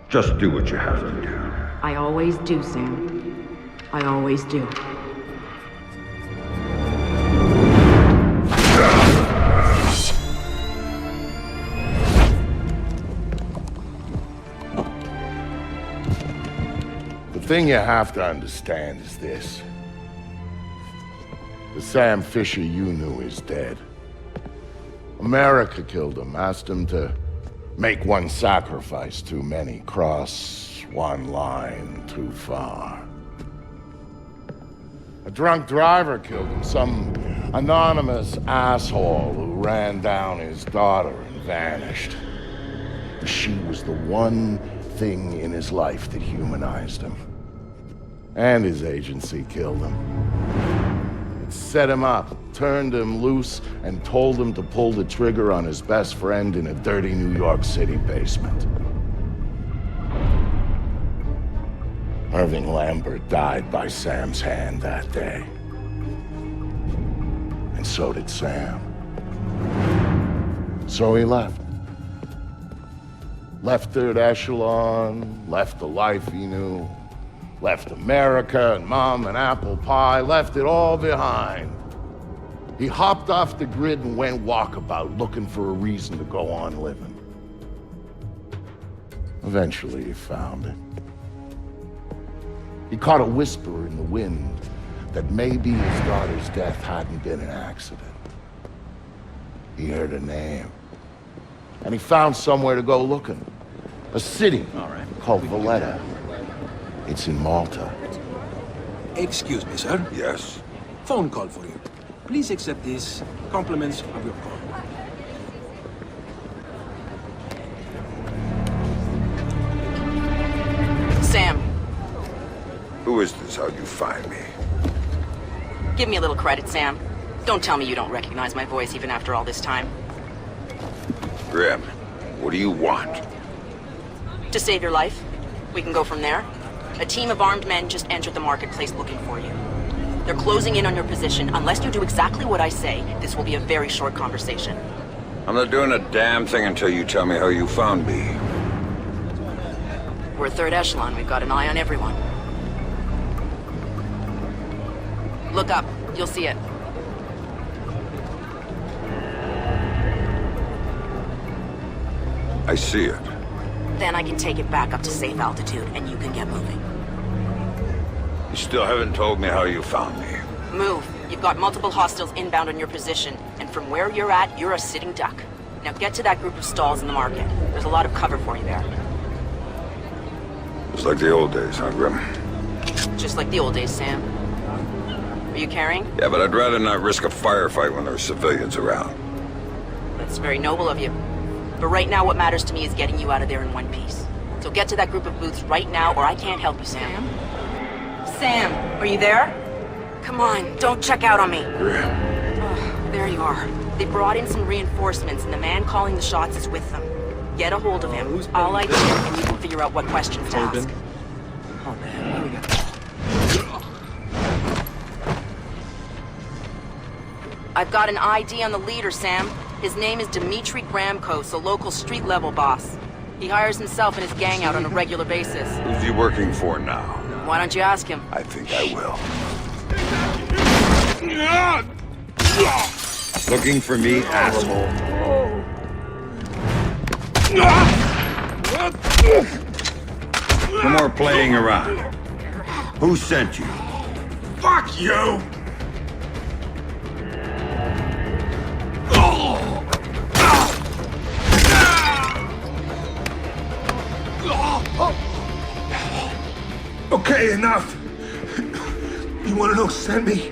Just do what you have to do. I always do, Sam. I always do. The thing you have to understand is this. The Sam Fisher you knew is dead. America killed him, asked him to make one sacrifice too many, cross one line too far. A drunk driver killed him, some anonymous asshole who ran down his daughter and vanished. She was the one thing in his life that humanized him. And his agency killed him. It set him up, turned him loose, and told him to pull the trigger on his best friend in a dirty New York City basement. Irving Lambert died by Sam's hand that day. And so did Sam. So he left. Left Third Echelon, left the life he knew, left America and Mom and apple pie, left it all behind. He hopped off the grid and went walkabout, looking for a reason to go on living. Eventually he found it. He caught a whisper in the wind that maybe his daughter's death hadn't been an accident. He heard a name. And he found somewhere to go looking. A city called Valletta. It's in Malta. Excuse me, sir. Yes? Phone call for you. Please accept these compliments of your call. Sam. Who is this? How'd you find me? Give me a little credit, Sam. Don't tell me you don't recognize my voice even after all this time. Grim, what do you want? To save your life. We can go from there. A team of armed men just entered the marketplace looking for you. They're closing in on your position. Unless you do exactly what I say, this will be a very short conversation. I'm not doing a damn thing until you tell me how you found me. We're Third Echelon. We've got an eye on everyone. Look up. You'll see it. I see it. Then I can take it back up to safe altitude, and you can get moving. You still haven't told me how you found me. Move. You've got multiple hostiles inbound on your position, and from where you're at, you're a sitting duck. Now get to that group of stalls in the market. There's a lot of cover for you there. It's like the old days, huh, Grim? Just like the old days, Sam. Are you carrying? Yeah, but I'd rather not risk a firefight when there's civilians around. That's very noble of you. But right now, what matters to me is getting you out of there in one piece. So get to that group of booths right now, or I can't help you, Sam. Sam, are you there? Come on, don't check out on me. Grim. Oh, there you are. They brought in some reinforcements, and the man calling the shots is with them. Get a hold of him. I'll ID him, and you can figure out what questions to ask. Oh, man, what do we got? I've got an ID on the leader, Sam. His name is Dmitri Gramkos, a local street-level boss. He hires himself and his gang out on a regular basis. Who's he working for now? Why don't you ask him? I think I will. Looking for me, asshole? No more playing around. Who sent you? Fuck you! Okay, enough. You want to know who sent me?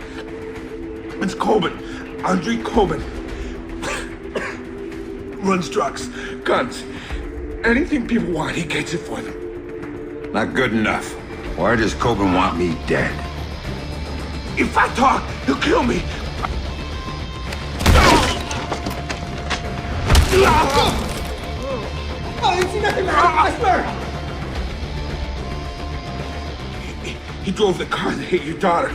It's Coben. Andrei Coben. Runs drugs, guns, anything people want, he gets it for them. Not good enough. Why does Coben want me dead? If I talk, he'll kill me. I swear. He drove the car that hit your daughter.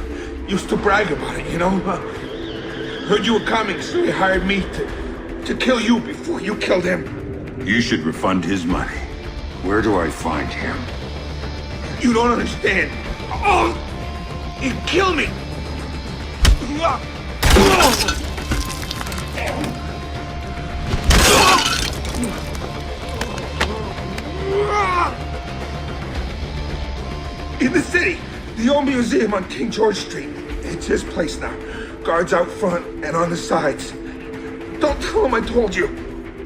Used to brag about it, you know? Heard you were coming, so he hired me to kill you before you killed him. You should refund his money. Where do I find him? You don't understand. Oh! He'd kill me! In the city! The old museum on King George Street. It's his place now. Guards out front and on the sides. Don't tell him I told you.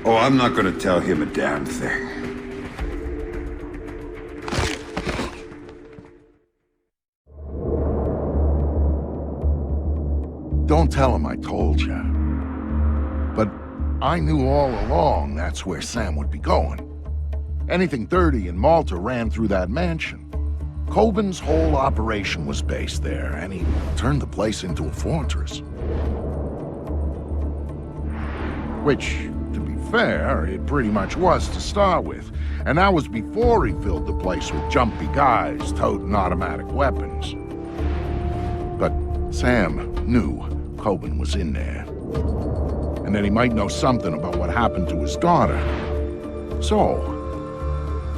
Oh, I'm not gonna tell him a damn thing. Don't tell him I told you. But I knew all along that's where Sam would be going. Anything dirty in Malta ran through that mansion. Coben's whole operation was based there, and he turned the place into a fortress. Which, to be fair, it pretty much was to start with. And that was before he filled the place with jumpy guys toting automatic weapons. But Sam knew Coben was in there. And that he might know something about what happened to his daughter. So,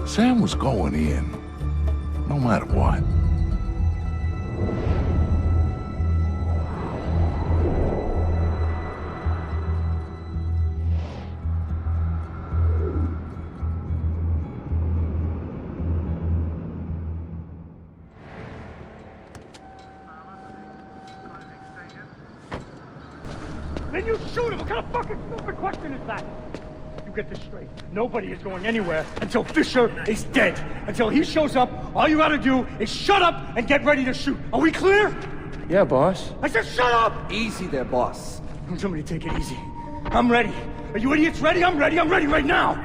Sam was going in, no matter what. Then you shoot him! What kind of fucking stupid question is that? You get this straight. Nobody is going anywhere until Fisher is dead. Until he shows up, all you gotta do is shut up and get ready to shoot. Are we clear? Yeah, boss. I said shut up! Easy there, boss. Somebody take it easy. I'm ready. Are you idiots ready? I'm ready. I'm ready right now!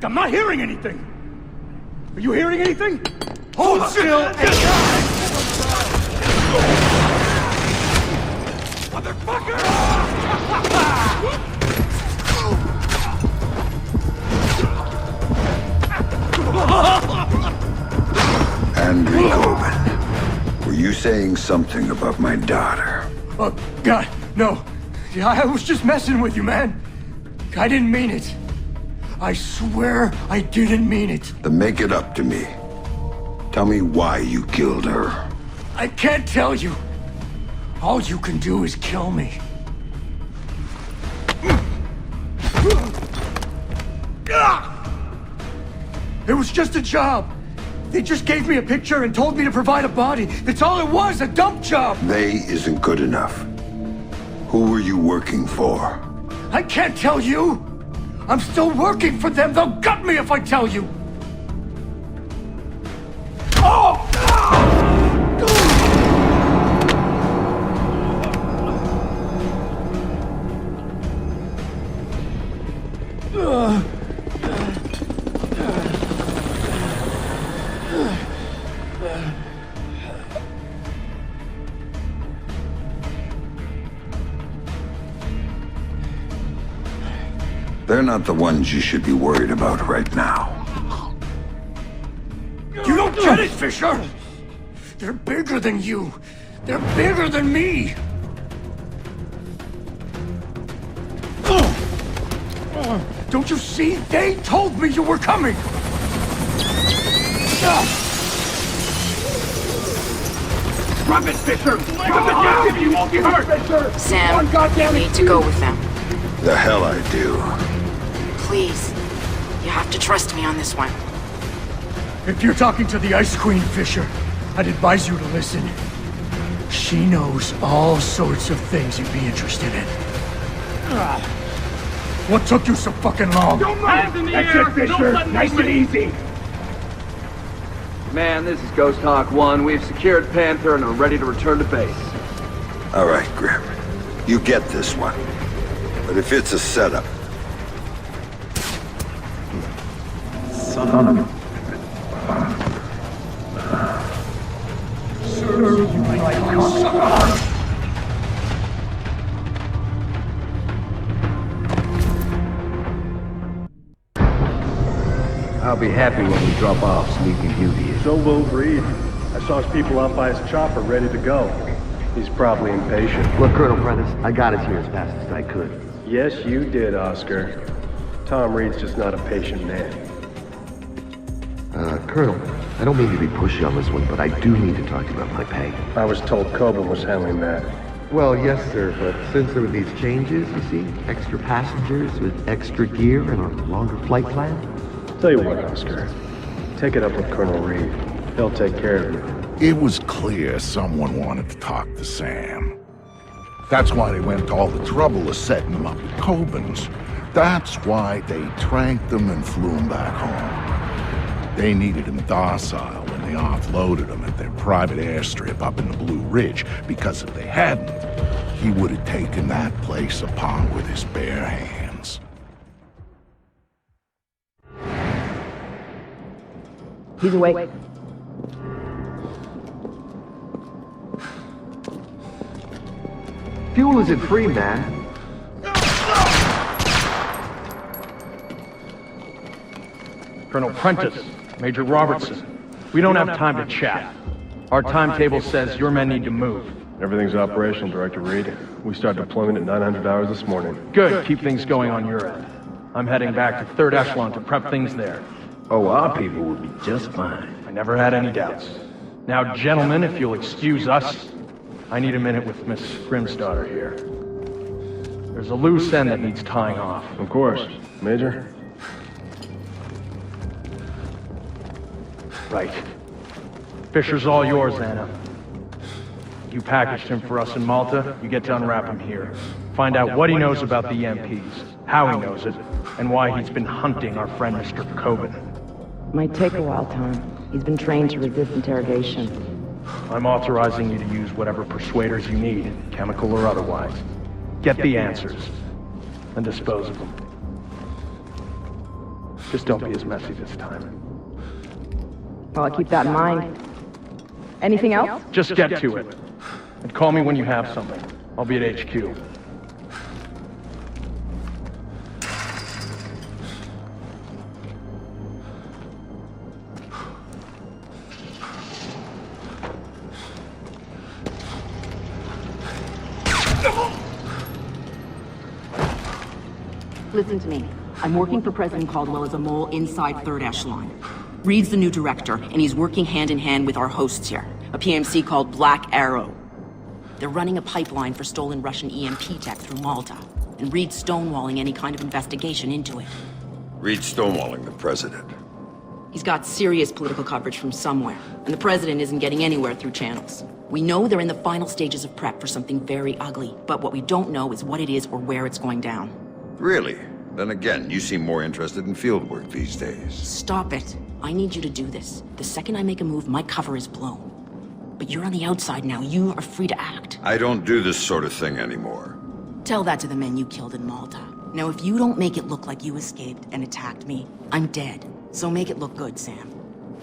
I'm not hearing anything! Are you hearing anything? Hold still and motherfucker! Andrew Coben, were you saying something about my daughter? Oh, God, no. Yeah, I was just messing with you, man. I didn't mean it. I swear I didn't mean it. Then make it up to me. Tell me why you killed her. I can't tell you. All you can do is kill me. It was just a job. They just gave me a picture and told me to provide a body. That's all it was, a dump job. They isn't good enough. Who were you working for? I can't tell you. I'm still working for them. They'll gut me if I tell you. Oh! They're not the ones you should be worried about right now. You don't get it, Fisher! They're bigger than you. They're bigger than me. Don't you see? They told me you were coming. Drop it, Fisher! Drop the jacket! You won't get hurt, Fisher! Sam, you need to go with them. The hell I do. Please. You have to trust me on this one. If you're talking to the Ice Queen, Fisher, I'd advise you to listen. She knows all sorts of things you'd be interested in. What took you so fucking long? Hands in the That's air. it, Fisher. Nice and easy. Man, this is Ghost Hawk 1. We've secured Panther and are ready to return to base. All right, Grim. You get this one. But if it's a setup... Son of a... Serve you like a cocksucker. I'll be happy when we drop off Sleeping Beauty. So will Reed. I saw his people out by his chopper ready to go. He's probably impatient. Look, Colonel Prentice, I got us here as fast as I could. Yes, you did, Oscar. Tom Reed's just not a patient man. Colonel, I don't mean to be pushy on this one, but I do need to talk to you about my pay. I was told Coburn was handling that. Well, yes, sir, but since there were these changes, you see, extra passengers with extra gear and a longer flight plan. Tell you what, Oscar. Take it up with Colonel Reed. He'll take care of you. It was clear someone wanted to talk to Sam. That's why they went to all the trouble of setting him up at Coburn's. That's why they tranked him and flew him back home. They needed him docile when they offloaded him at their private airstrip up in the Blue Ridge, because if they hadn't, he would have taken that place apart with his bare hands. He's awake. Fuel isn't free, man. Colonel Prentice, Major Robertson, we don't have time to chat. Our timetable says your men need to move. Everything's operational, Director Reed. We start deployment at 900 hours this morning. Good, keep things going on your end. I'm heading back to 3rd Echelon to prep things there. Oh, our people will be just fine. I never had any doubts. Now, gentlemen, if you'll excuse us, I need a minute with Miss Grimsdottir here. There's a loose end that needs tying off. Of course. Major? Right. Fisher's all yours, Anna. You packaged him for us in Malta, you get to unwrap him here. Find out what he knows about the EMPs, how he knows it, and why he's been hunting our friend Mr. Coburn. Might take a while, Tom. He's been trained to resist interrogation. I'm authorizing you to use whatever persuaders you need, chemical or otherwise. Get the answers, and dispose of them. Just don't be as messy this time. Well, I'll keep that in mind. Anything else? Just get to it. And call me when you have something. I'll be at HQ. Listen to me. I'm working for President Caldwell as a mole inside 3rd Echelon. Reed's the new director, and he's working hand in hand with our hosts here, a PMC called Black Arrow. They're running a pipeline for stolen Russian EMP tech through Malta, and Reed's stonewalling any kind of investigation into it. Reed's stonewalling the president. He's got serious political coverage from somewhere, and the president isn't getting anywhere through channels. We know they're in the final stages of prep for something very ugly, but what we don't know is what it is or where it's going down. Really? Then again, you seem more interested in field work these days. Stop it. I need you to do this. The second I make a move, my cover is blown. But you're on the outside now. You are free to act. I don't do this sort of thing anymore. Tell that to the men you killed in Malta. Now, if you don't make it look like you escaped and attacked me, I'm dead. So make it look good, Sam.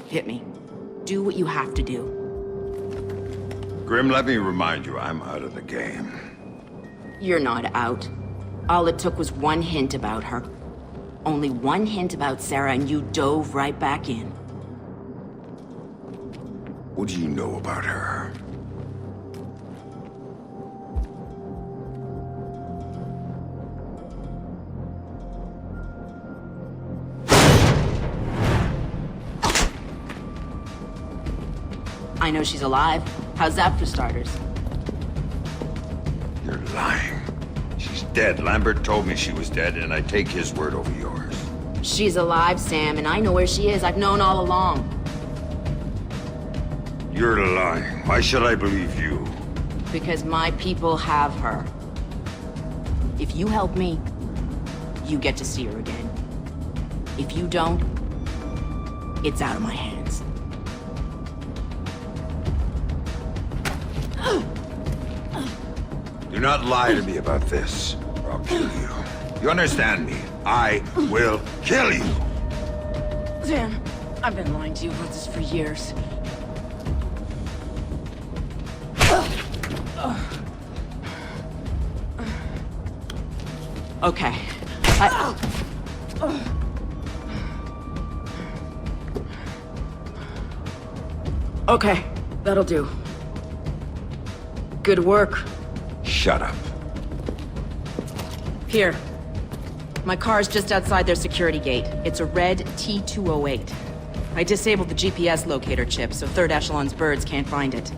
Hit me. Do what you have to do. Grim, let me remind you, I'm out of the game. You're not out. All it took was one hint about her. Only one hint about Sarah, and you dove right back in. What do you know about her? I know she's alive. How's that for starters? You're lying. She's dead. Lambert told me she was dead, and I take his word over yours. She's alive, Sam, and I know where she is. I've known all along. You're lying. Why should I believe you? Because my people have her. If you help me, you get to see her again. If you don't, it's out of my hands. Do not lie to me about this, or I'll kill you. You understand me? I will kill you! Sam, I've been lying to you about this for years. Okay. Okay, that'll do. Good work. Shut up. Here. My car's just outside their security gate. It's a red T208. I disabled the GPS locator chip so third echelon's birds can't find it.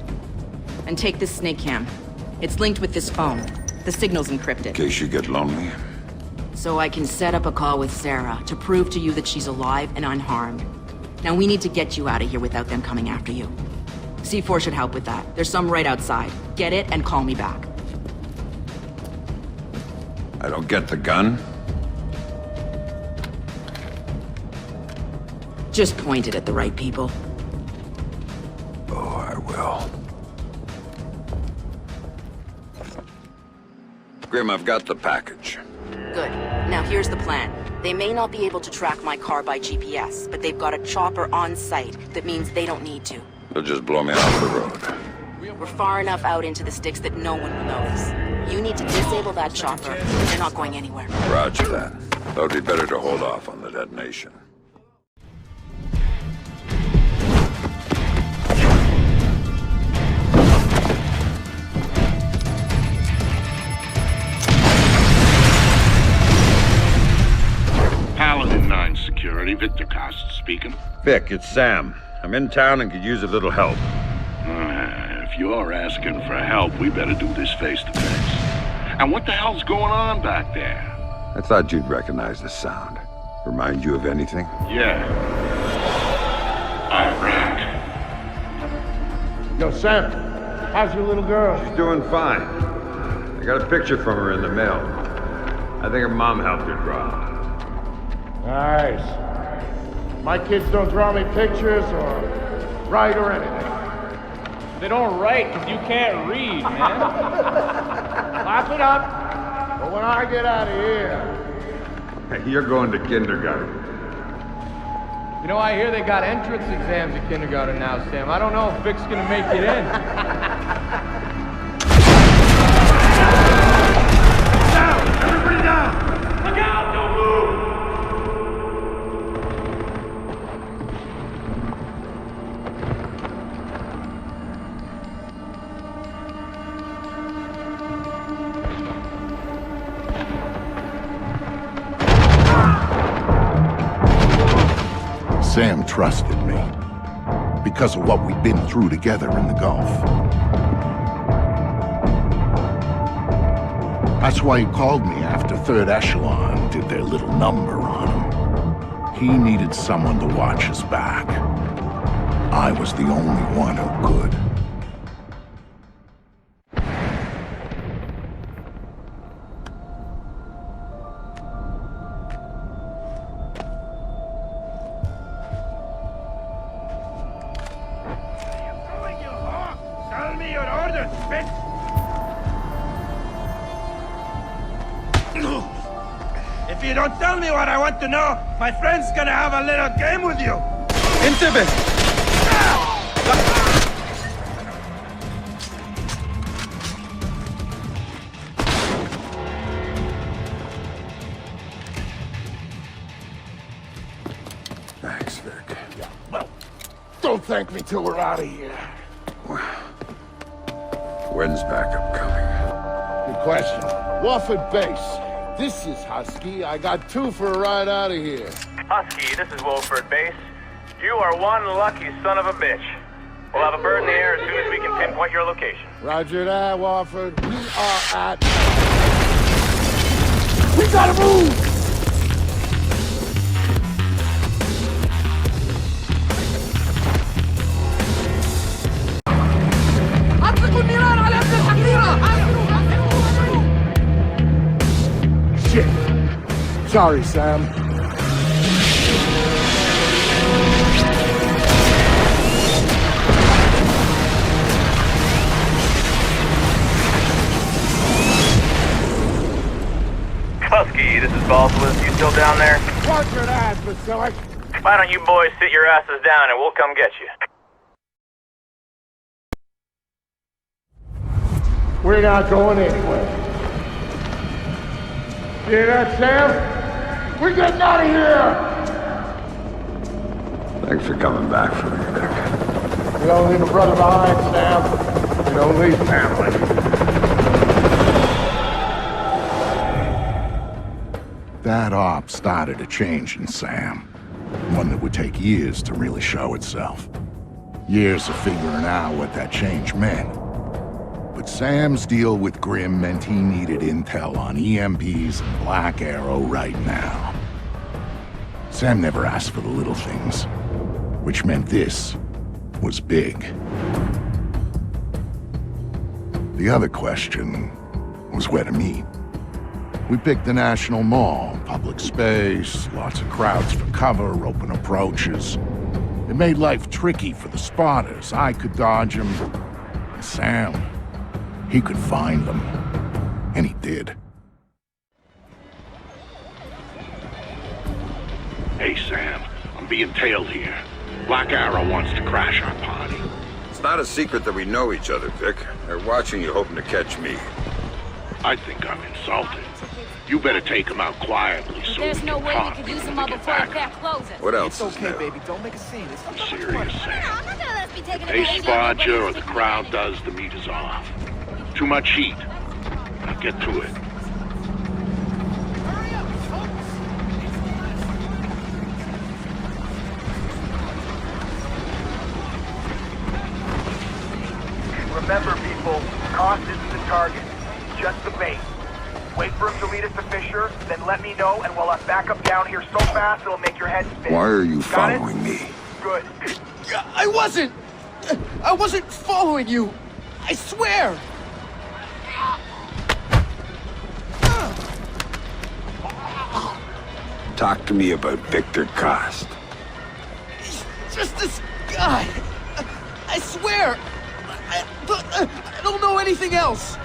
And take this snake cam. It's linked with this phone. The signal's encrypted. In case you get lonely. So I can set up a call with Sarah to prove to you that she's alive and unharmed. Now we need to get you out of here without them coming after you. C4 should help with that. There's some right outside. Get it and call me back. I don't get the gun. Just point it at the right people. Oh, I will. Grim, I've got the package. Good. Now here's the plan. They may not be able to track my car by GPS, but they've got a chopper on site. That means they don't need to. They'll just blow me off the road. We're far enough out into the sticks that no one will notice. You need to disable that chopper. They're not going anywhere. Roger that. Thought it'd be better to hold off on the detonation. Paladin 9 Security, Victor Cost speaking. Vic, it's Sam. I'm in town and could use a little help. If you're asking for help, we better do this face to face. And what the hell's going on back there? I thought you'd recognize the sound. Remind you of anything? Yeah. Iraq. Yo, Sam, how's your little girl? She's doing fine. I got a picture from her in the mail. I think her mom helped her draw. Nice. My kids don't draw me pictures or write or anything. They don't write because you can't read, man. Laugh it up. But when I get out of here... Hey, you're going to kindergarten. You know, I hear they got entrance exams at kindergarten now, Sam. I don't know if Vic's gonna make it in. Down! Everybody down! Look out! Don't move! Sam trusted me because of what we'd been through together in the Gulf. That's why he called me after Third Echelon did their little number on him. He needed someone to watch his back. I was the only one who could. If you don't tell me what I want to know, my friend's gonna have a little game with you. انتبه. Thanks, Vic. Yeah, well, don't thank me till we're out of here. When's backup coming? Good question. Wofford Base. This is Husky. I got two for a ride out of here. Husky, this is Wolford Base. You are one lucky son of a bitch. We'll have a bird in the air as soon as we can pinpoint your location. Roger that, Wofford. We are at... We gotta move! Shit. Sorry, Sam. Husky, this is Balsalus. You still down there? Roger that, Vasilic. Why don't you boys sit your asses down and we'll come get you? We're not going anywhere. You hear that, Sam? We're getting out of here! Thanks for coming back for me, Vic. We don't leave a brother behind, Sam. You don't leave family. That op started a change in Sam. One that would take years to really show itself. Years of figuring out what that change meant. But Sam's deal with Grimm meant he needed intel on EMPs and Black Arrow right now. Sam never asked for the little things, which meant this was big. The other question was where to meet. We picked the National Mall, public space, lots of crowds for cover, open approaches. It made life tricky for the spotters. I could dodge them, and Sam, he could find them. And he did. Hey, Sam, I'm being tailed here. Black Arrow wants to crash our party. It's not a secret that we know each other, Vic. They're watching you, hoping to catch me. I think I'm insulted. You better take him out quietly so There's we no can way talk we could use before him we all get before the back. fair closes. What else It's is okay, new? baby. Don't make a scene. It's I'm serious, Sam. I'm not gonna let us be taking They advantage spot of you or the crowd does, the meat is off. Too much heat. Now get to it. Remember, people, cost isn't the target, just the bait. Wait for him to lead us to Fisher, then let me know, and we'll have backup down here so fast it'll make your head spin. Why are you Got it? following me? Good. I wasn't following you. I swear. Talk to me about Victor Cost. He's just this guy. I swear. I don't know anything else.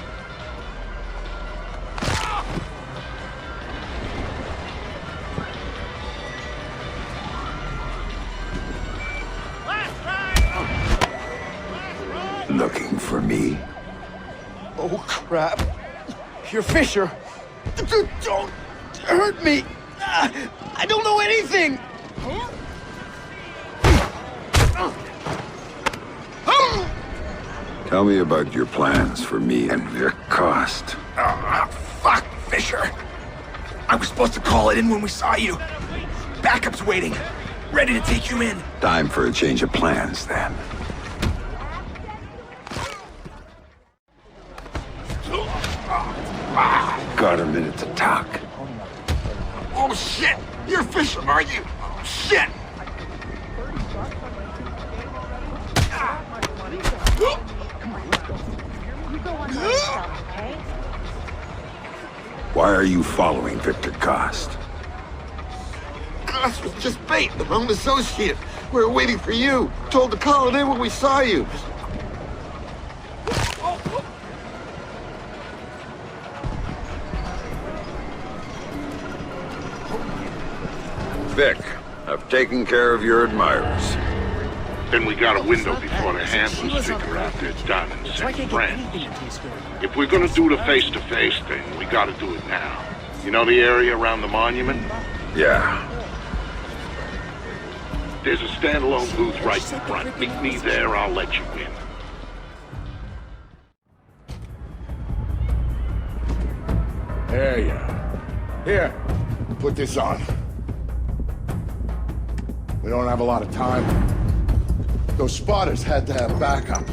Looking for me? Oh, crap. You're Fisher. Don't hurt me. I don't know anything. Tell me about your plans for me and Vic Cost. Fuck, Fisher. I was supposed to call it in when we saw you. Backup's waiting. Ready to take you in. Time for a change of plans, then. Got a minute to talk. Oh, shit! You're Fisher, are you? Oh, shit! Why are you following Victor Cost? Cost was just bait, the wrong associate. We were waiting for you. Told to call it in when we saw you. Vic, I've taken care of your admirers. Then we got a window before the handlers figure out they're done and send friends. If we're gonna do the face-to-face thing, we gotta do it now. You know the area around the monument? Yeah. There's a standalone booth right in front. Meet me there, I'll let you in. There you are. Here, put this on. We don't have a lot of time. Those spotters had to have backup.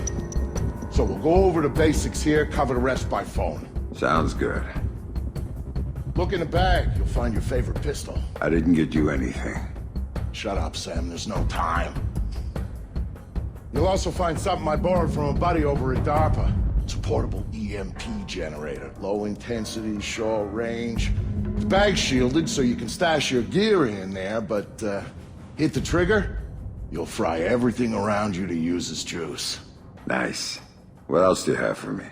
So we'll go over the basics here, cover the rest by phone. Sounds good. Look in the bag, you'll find your favorite pistol. I didn't get you anything. Shut up, Sam, there's no time. You'll also find something I borrowed from a buddy over at DARPA. It's a portable EMP generator. Low intensity, short range. The bag's shielded so you can stash your gear in there, but hit the trigger, you'll fry everything around you to use as juice. Nice. What else do you have for me?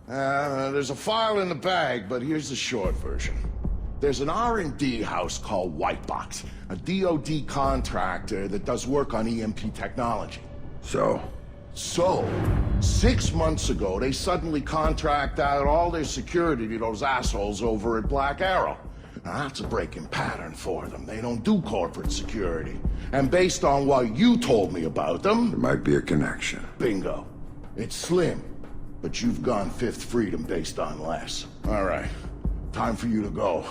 There's a file in the bag, but here's the short version. There's an R&D house called Whitebox, a DoD contractor that does work on EMP technology. So, 6 months ago, they suddenly contract out all their security to those assholes over at Black Arrow. Now, that's a breaking pattern for them. They don't do corporate security. And based on what you told me about them... there might be a connection. Bingo. It's slim, But you've gone Fifth Freedom based on less. All right, time for you to go.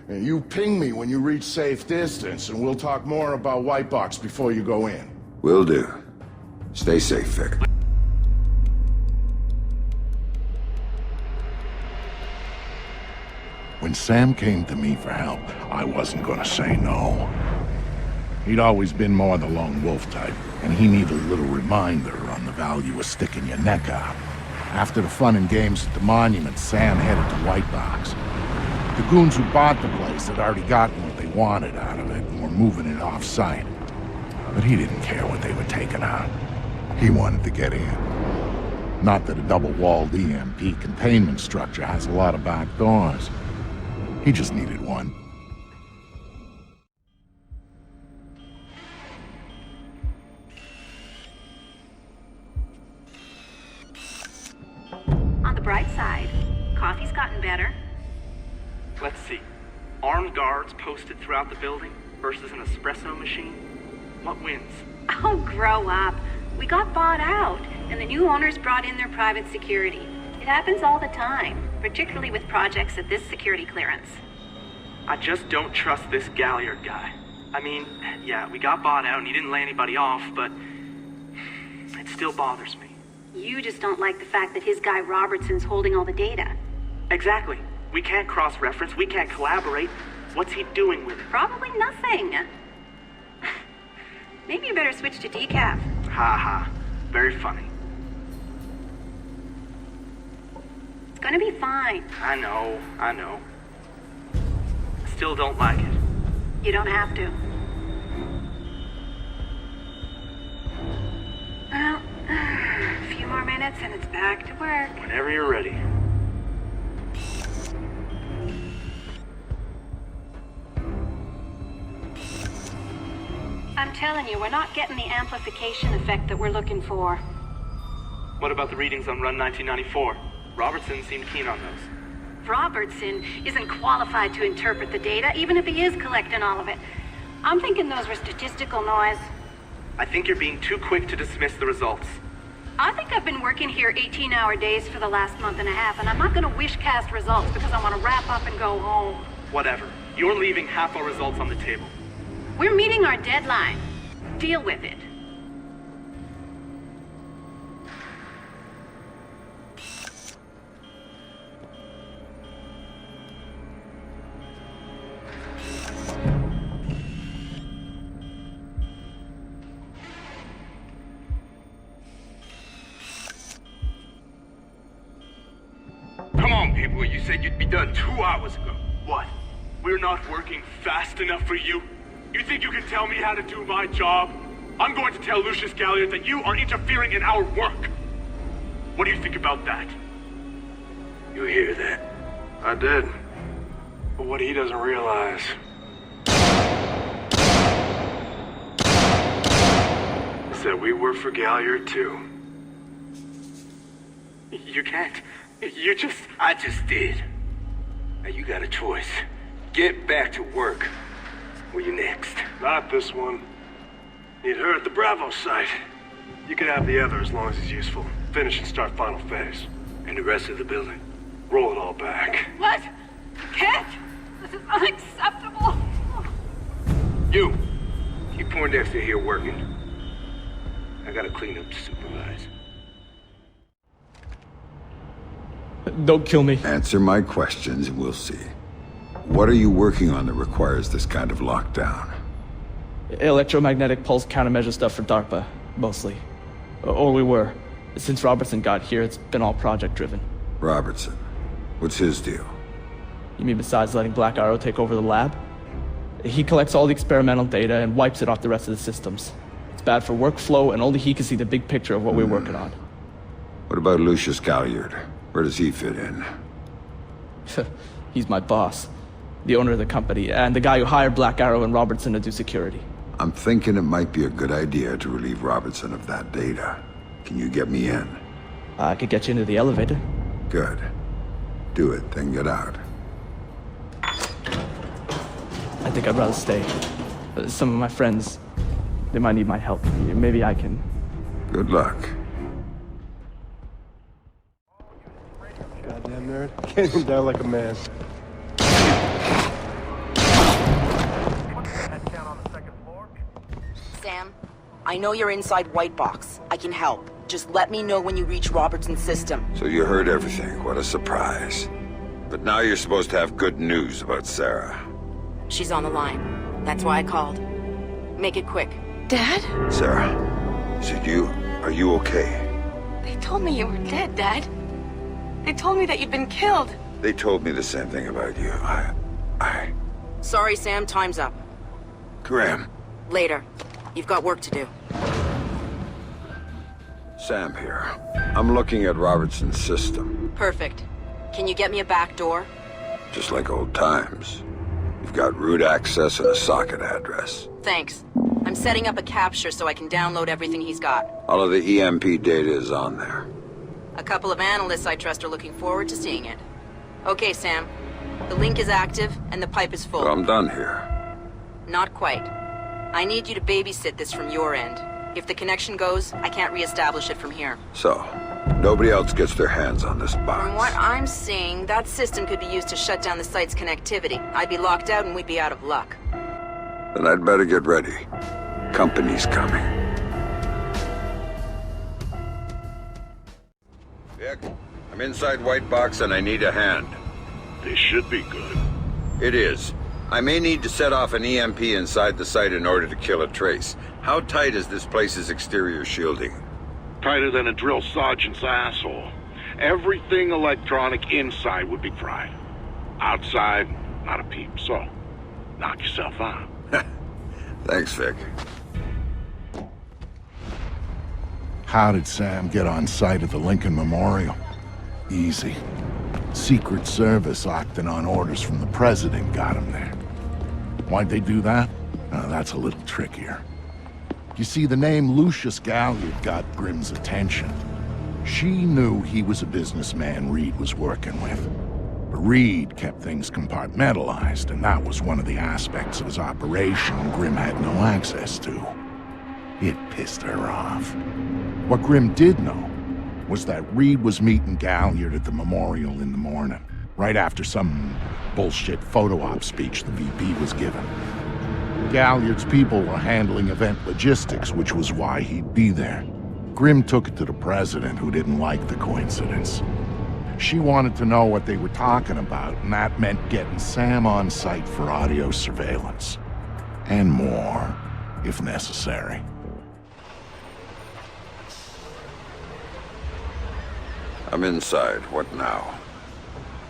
And you ping me when you reach safe distance, and we'll talk more about White Box before you go in. Will do. Stay safe, Vic. When Sam came to me for help, I wasn't gonna say no. He'd always been more the lone wolf type, and he needed a little reminder on the value of sticking your neck out. After the fun and games at the monument, Sam headed to White Box. The goons who bought the place had already gotten what they wanted out of it and were moving it off-site. But he didn't care what they were taking out. He wanted to get in. Not that a double-walled EMP containment structure has a lot of back doors. He just needed one. On the bright side, coffee's gotten better. Let's see. Armed guards posted throughout the building versus an espresso machine. What wins? Oh, grow up. We got bought out, and the new owners brought in their private security. It happens all the time, particularly with projects at this security clearance. I just don't trust this Galliard guy. I mean, yeah, we got bought out and he didn't lay anybody off, but it still bothers me. You just don't like the fact that his guy Robertson's holding all the data. Exactly. We can't cross-reference, we can't collaborate. What's he doing with it? Probably nothing. Maybe you better switch to decaf. Ha ha. Very funny. It's gonna be fine. I know. Still don't like it. You don't have to. Well, a few more minutes and it's back to work. Whenever you're ready. I'm telling you, we're not getting the amplification effect that we're looking for. What about the readings on Run 1994? Robertson seemed keen on those. Robertson isn't qualified to interpret the data, even if he is collecting all of it. I'm thinking those were statistical noise. I think you're being too quick to dismiss the results. I think I've been working here 18-hour days for the last month and a half, and I'm not gonna wish-cast results because I want to wrap up and go home. Whatever. You're leaving half our results on the table. We're meeting our deadline. Deal with it. Come on, people. You said you'd be done 2 hours ago. What? We're not working fast enough for you? You think you can tell me how to do my job? I'm going to tell Lucius Galliard that you are interfering in our work. What do you think about that? You hear that? I did. But what he doesn't realize... is that we work for Galliard, too. You can't. I just did. Now you got a choice. Get back to work. Or you next. Not this one. Need her at the Bravo site. You can have the other as long as it's useful. Finish and start final phase. And the rest of the building. Roll it all back. What? You can't! This is unacceptable! You! Keep Poindexter here working. I gotta clean up to supervise. Don't kill me. Answer my questions and we'll see. What are you working on that requires this kind of lockdown? Electromagnetic pulse countermeasure stuff for DARPA, mostly. Or we were. Since Robertson got here, it's been all project-driven. Robertson? What's his deal? You mean besides letting Black Arrow take over the lab? He collects all the experimental data and wipes it off the rest of the systems. It's bad for workflow, and only he can see the big picture of what we're working on. What about Lucius Galliard? Where does he fit in? He's my boss. The owner of the company, and the guy who hired Black Arrow and Robertson to do security. I'm thinking it might be a good idea to relieve Robertson of that data. Can you get me in? I could get you into the elevator. Good. Do it, then get out. I think I'd rather stay. Some of my friends, they might need my help. Maybe I can... Good luck. nerd. Get him down like a man. Sam, I know you're inside White Box. I can help. Just let me know when you reach Robertson's system. So you heard everything. What a surprise. But now you're supposed to have good news about Sarah. She's on the line. That's why I called. Make it quick. Dad? Sarah, is it you? Are you okay? They told me you were dead, Dad. They told me that you'd been killed. They told me the same thing about you. Sorry, Sam. Time's up. Graham. Later. You've got work to do. Sam here. I'm looking at Robertson's system. Perfect. Can you get me a back door? Just like old times. You've got root access and a socket address. Thanks. I'm setting up a capture so I can download everything he's got. All of the EMP data is on there. A couple of analysts I trust are looking forward to seeing it. Okay, Sam. The link is active and the pipe is full. So I'm done here. Not quite. I need you to babysit this from your end. If the connection goes, I can't reestablish it from here. So, nobody else gets their hands on this box. From what I'm seeing, that system could be used to shut down the site's connectivity. I'd be locked out and we'd be out of luck. Then I'd better get ready. Company's coming. Vic, I'm inside White Box and I need a hand. This should be good. It is. I may need to set off an EMP inside the site in order to kill a trace. How tight is this place's exterior shielding? Tighter than a drill sergeant's asshole. Everything electronic inside would be fried. Outside, not a peep. So, knock yourself out. Thanks, Vic. How did Sam get on site at the Lincoln Memorial? Easy. Secret Service acting on orders from the President got him there. Why'd they do that? That's a little trickier. You see, the name Lucius Galliard got Grimm's attention. She knew he was a businessman Reed was working with. But Reed kept things compartmentalized, and that was one of the aspects of his operation Grimm had no access to. It pissed her off. What Grimm did know was that Reed was meeting Galliard at the memorial in the morning, right after some bullshit photo op speech the VP was giving. Galliard's people were handling event logistics, which was why he'd be there. Grimm took it to the president, who didn't like the coincidence. She wanted to know what they were talking about, and that meant getting Sam on site for audio surveillance. And more, if necessary. I'm inside. What now?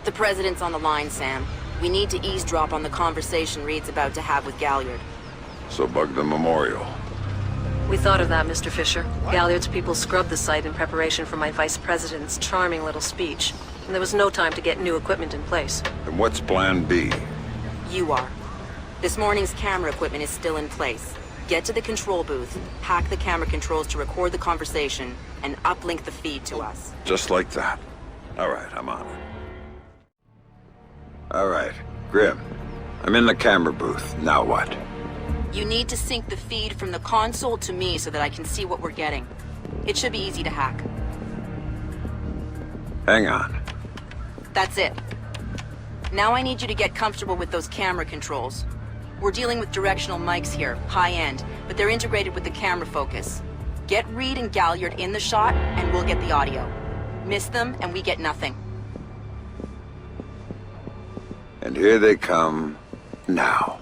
The President's on the line, Sam. We need to eavesdrop on the conversation Reed's about to have with Galliard. So bug the memorial. We thought of that, Mr. Fisher. Galliard's people scrubbed the site in preparation for my vice president's charming little speech. And there was no time to get new equipment in place. And what's plan B? You are. This morning's camera equipment is still in place. Get to the control booth, hack the camera controls to record the conversation, and uplink the feed to us. Just like that. All right, I'm on it. All right, Grimm. I'm in the camera booth. Now what? You need to sync the feed from the console to me so that I can see what we're getting. It should be easy to hack. Hang on. That's it. Now I need you to get comfortable with those camera controls. We're dealing with directional mics here, high-end, but they're integrated with the camera focus. Get Reed and Galliard in the shot, and we'll get the audio. Miss them, and we get nothing. And here they come now.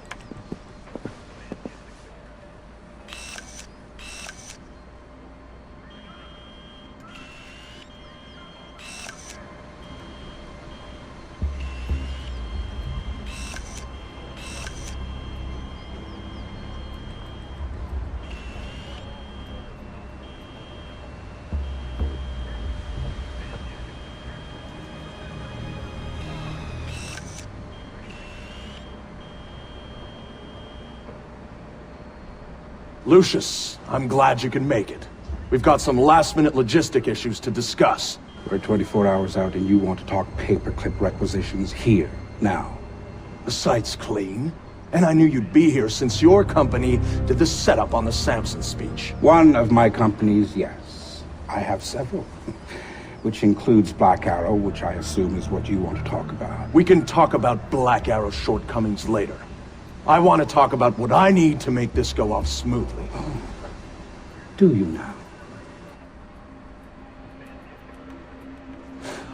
Lucius, I'm glad you can make it. We've got some last-minute logistic issues to discuss. We're 24 hours out and you want to talk paperclip requisitions here, now. The site's clean, and I knew you'd be here since your company did the setup on the Samson speech. One of my companies, yes. I have several. which includes Black Arrow, which I assume is what you want to talk about. We can talk about Black Arrow's shortcomings later. I want to talk about what I need to make this go off smoothly. Oh. Do you now?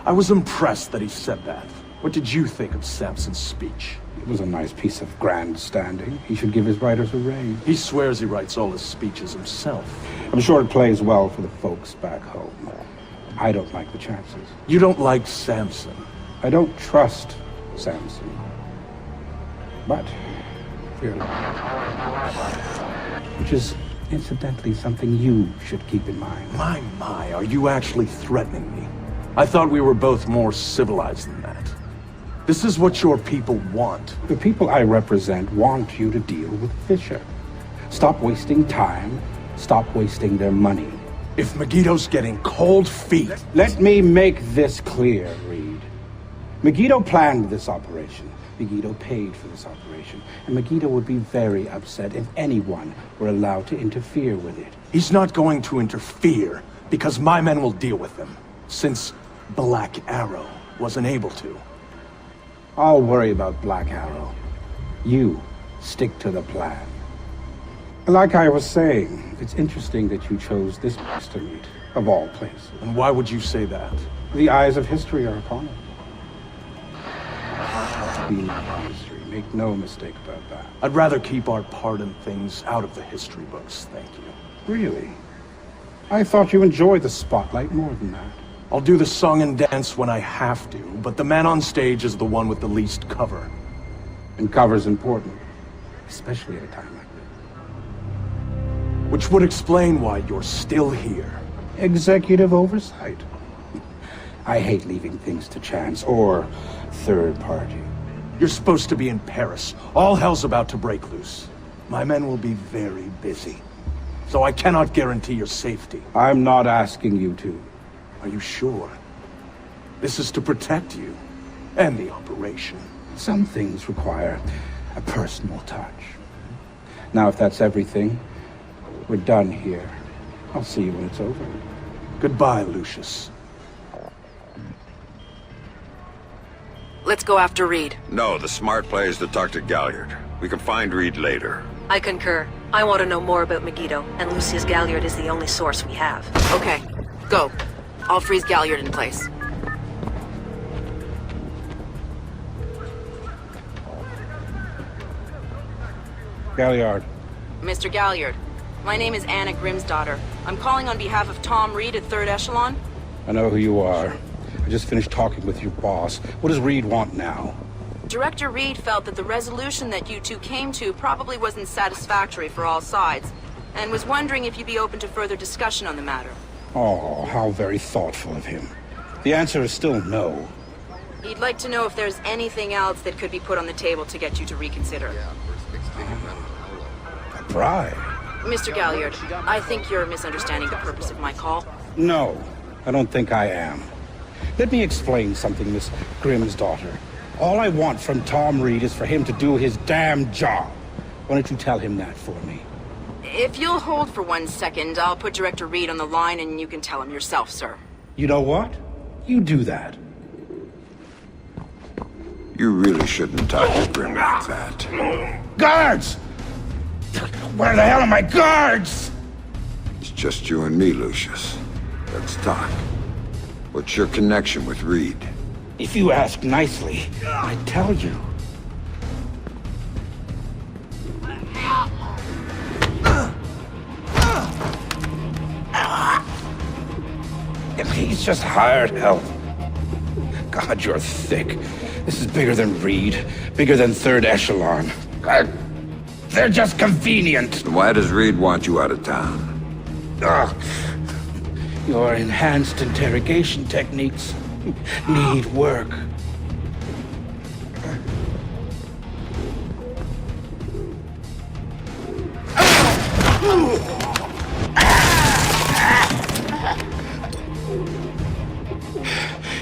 I was impressed that he said that. What did you think of Samson's speech? It was a nice piece of grandstanding. He should give his writers a raise. He swears he writes all his speeches himself. I'm sure it plays well for the folks back home. I don't like the chances. You don't like Samson? I don't trust Samson. But, fearless. Which is, incidentally, something you should keep in mind. My, are you actually threatening me? I thought we were both more civilized than that. This is what your people want. The people I represent want you to deal with Fisher. Stop wasting time. Stop wasting their money. If Megiddo's getting cold feet... Let me make this clear, Reed. Megiddo planned this operation. Megiddo paid for this operation. And Megiddo would be very upset if anyone were allowed to interfere with it. He's not going to interfere, because my men will deal with him. Since Black Arrow wasn't able to. I'll worry about Black Arrow. You stick to the plan. Like I was saying, it's interesting that you chose this place to meet, of all places. And why would you say that? The eyes of history are upon it. History. Make no mistake about that. I'd rather keep our part in things out of the history books, thank you. Really? I thought you enjoyed the spotlight more than that. I'll do the song and dance when I have to, but the man on stage is the one with the least cover. And cover's important, especially at a time like this. Which would explain why you're still here. Executive oversight. I hate leaving things to chance or third party. You're supposed to be in Paris. All hell's about to break loose. My men will be very busy, so I cannot guarantee your safety. I'm not asking you to. Are you sure? This is to protect you and the operation. Some things require a personal touch. Now, if that's everything, we're done here. I'll see you when it's over. Goodbye, Lucius. Let's go after Reed. No, the smart play is to talk to Galliard. We can find Reed later. I concur. I want to know more about Megiddo, and Lucius Galliard is the only source we have. Okay, go. I'll freeze Galliard in place. Galliard. Mr. Galliard, my name is Anna Grimsdottir. I'm calling on behalf of Tom Reed at 3rd Echelon. I know who you are. I just finished talking with your boss. What does Reed want now? Director Reed felt that the resolution that you two came to probably wasn't satisfactory for all sides, and was wondering if you'd be open to further discussion on the matter. Oh, how very thoughtful of him. The answer is still no. He'd like to know if there's anything else that could be put on the table to get you to reconsider. A bribe? Mr. Galliard, I think you're misunderstanding the purpose of my call. No, I don't think I am. Let me explain something, Miss Grimsdottir. All I want from Tom Reed is for him to do his damn job. Why don't you tell him that for me? If you'll hold for 1 second, I'll put Director Reed on the line and you can tell him yourself, sir. You know what? You do that. You really shouldn't talk to Grim like that. Guards! Where the hell are my guards? It's just you and me, Lucius. Let's talk. What's your connection with Reed? If you ask nicely, I tell you. He's just hired help. God, you're thick. This is bigger than Reed, bigger than 3rd Echelon. They're just convenient. Why does Reed want you out of town? Your enhanced interrogation techniques need work.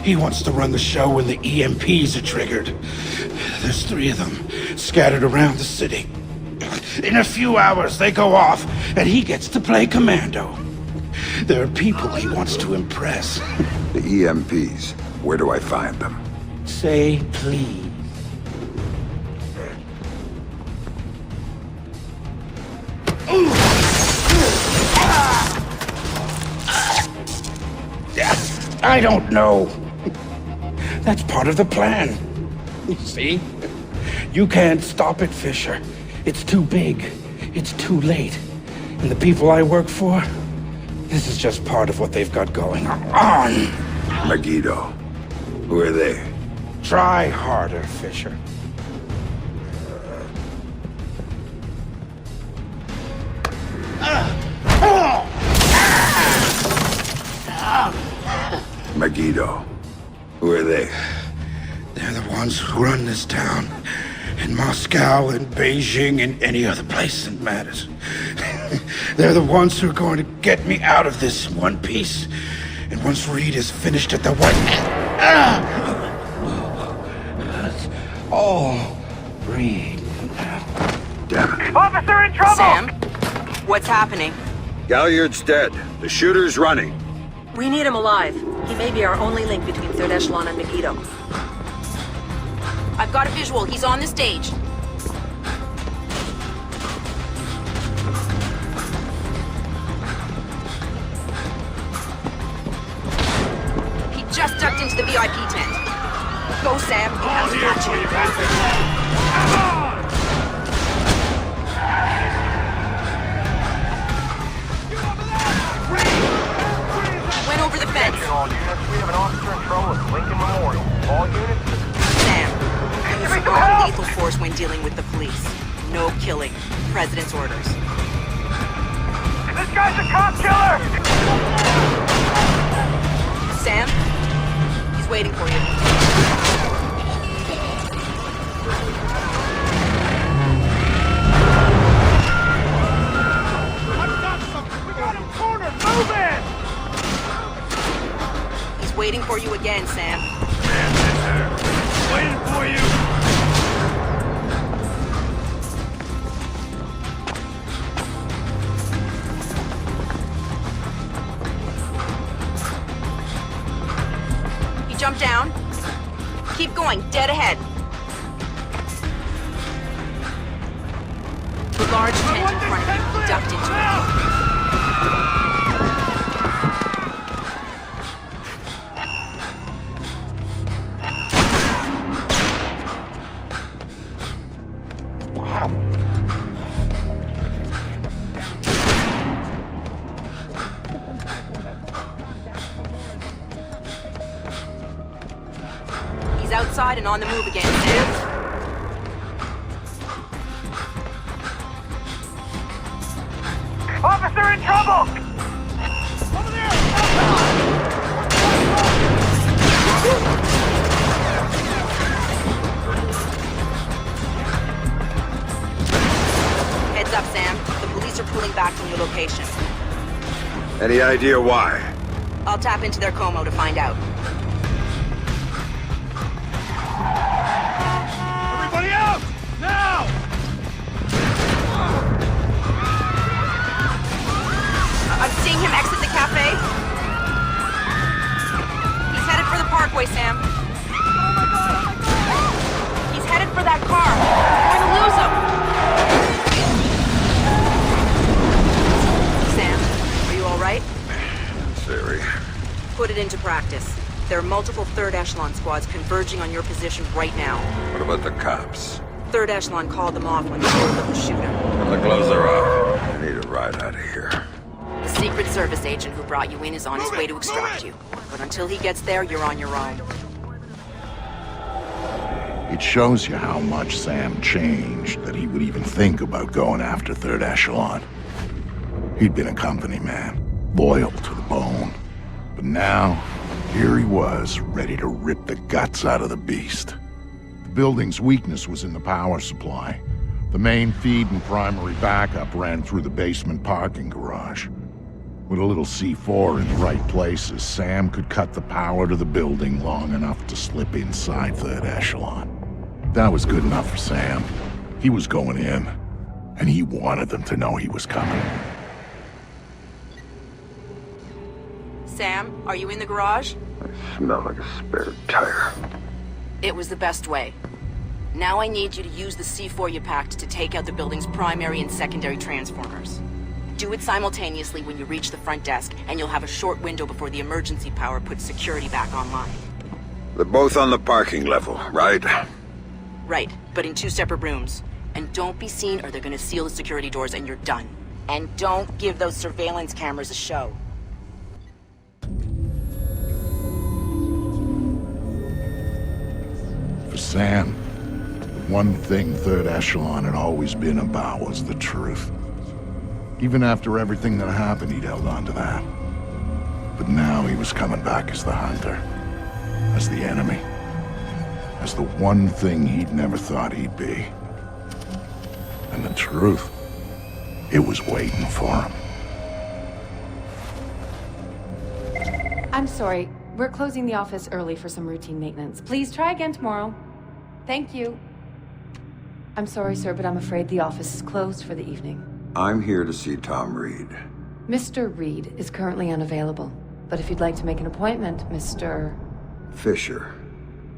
He wants to run the show when the EMPs are triggered. There's 3 of them scattered around the city. In a few hours, they go off, and he gets to play commando. There are people he wants to impress. The EMPs. Where do I find them? Say please. I don't know. That's part of the plan. You see? You can't stop it, Fisher. It's too big. It's too late. And the people I work for, this is just part of what they've got going on. Megiddo. Who are they? Try harder, Fisher. Megiddo. Who are they? They're the ones who run this town. In Moscow, in Beijing, in any other place that matters. They're the ones who are going to get me out of this in one piece. And once Reed is finished at the That's all Reed now. Damn it. Officer in trouble! Sam, what's happening? Galliard's dead. The shooter's running. We need him alive. He may be our only link between Third Echelon and Megiddo. I've got a visual. He's on the stage. He just ducked into the VIP tent. Go, Sam. You have to catch him. Went over the fence. All units, we have an officer in trouble at Lincoln Memorial. All units... Sam, use non-lethal force when dealing with the police. No killing. President's orders. This guy's a cop killer! Sam, he's waiting for you. Move it! He's waiting for you again, Sam. Waiting for you! He jumped down. Keep going, dead ahead. The large tent in front of you, he ducked into it. He's outside and on the move again, Sam. Officer in trouble! Over there! Heads up, Sam. The police are pulling back from your location. Any idea why? I'll tap into their Como to find out. Everybody out! Now! I'm seeing him exit the cafe. He's headed for the parkway, Sam. He's headed for that car. We're gonna lose him. Sam, are you all right? Siri. Put it into practice. There are multiple Third Echelon squads converging on your position right now. What about the cops? Third Echelon called them off when they rolled up the shooter. Well, the gloves are off. I need a ride out of here. The Secret Service agent who brought you in is on his way to extract you. But until he gets there, you're on your own. It shows you how much Sam changed that he would even think about going after Third Echelon. He'd been a company man, loyal to the bone. But now, here he was, ready to rip the guts out of the beast. The building's weakness was in the power supply. The main feed and primary backup ran through the basement parking garage. With a little C4 in the right places, Sam could cut the power to the building long enough to slip inside Third Echelon. That was good enough for Sam. He was going in, and he wanted them to know he was coming. Sam, are you in the garage? I smell like a spare tire. It was the best way. Now I need you to use the C4 you packed to take out the building's primary and secondary transformers. Do it simultaneously when you reach the front desk, and you'll have a short window before the emergency power puts security back online. They're both on the parking level, right? Right, but in 2 separate rooms. And don't be seen or they're gonna seal the security doors and you're done. And don't give those surveillance cameras a show. For Sam, one thing Third Echelon had always been about was the truth. Even after everything that happened, he'd held on to that. But now he was coming back as the hunter, as the enemy, as the one thing he'd never thought he'd be. And the truth, it was waiting for him. I'm sorry. We're closing the office early for some routine maintenance. Please try again tomorrow. Thank you. I'm sorry, sir, but I'm afraid the office is closed for the evening. I'm here to see Tom Reed. Mr. Reed is currently unavailable. But if you'd like to make an appointment, Mr. Fisher.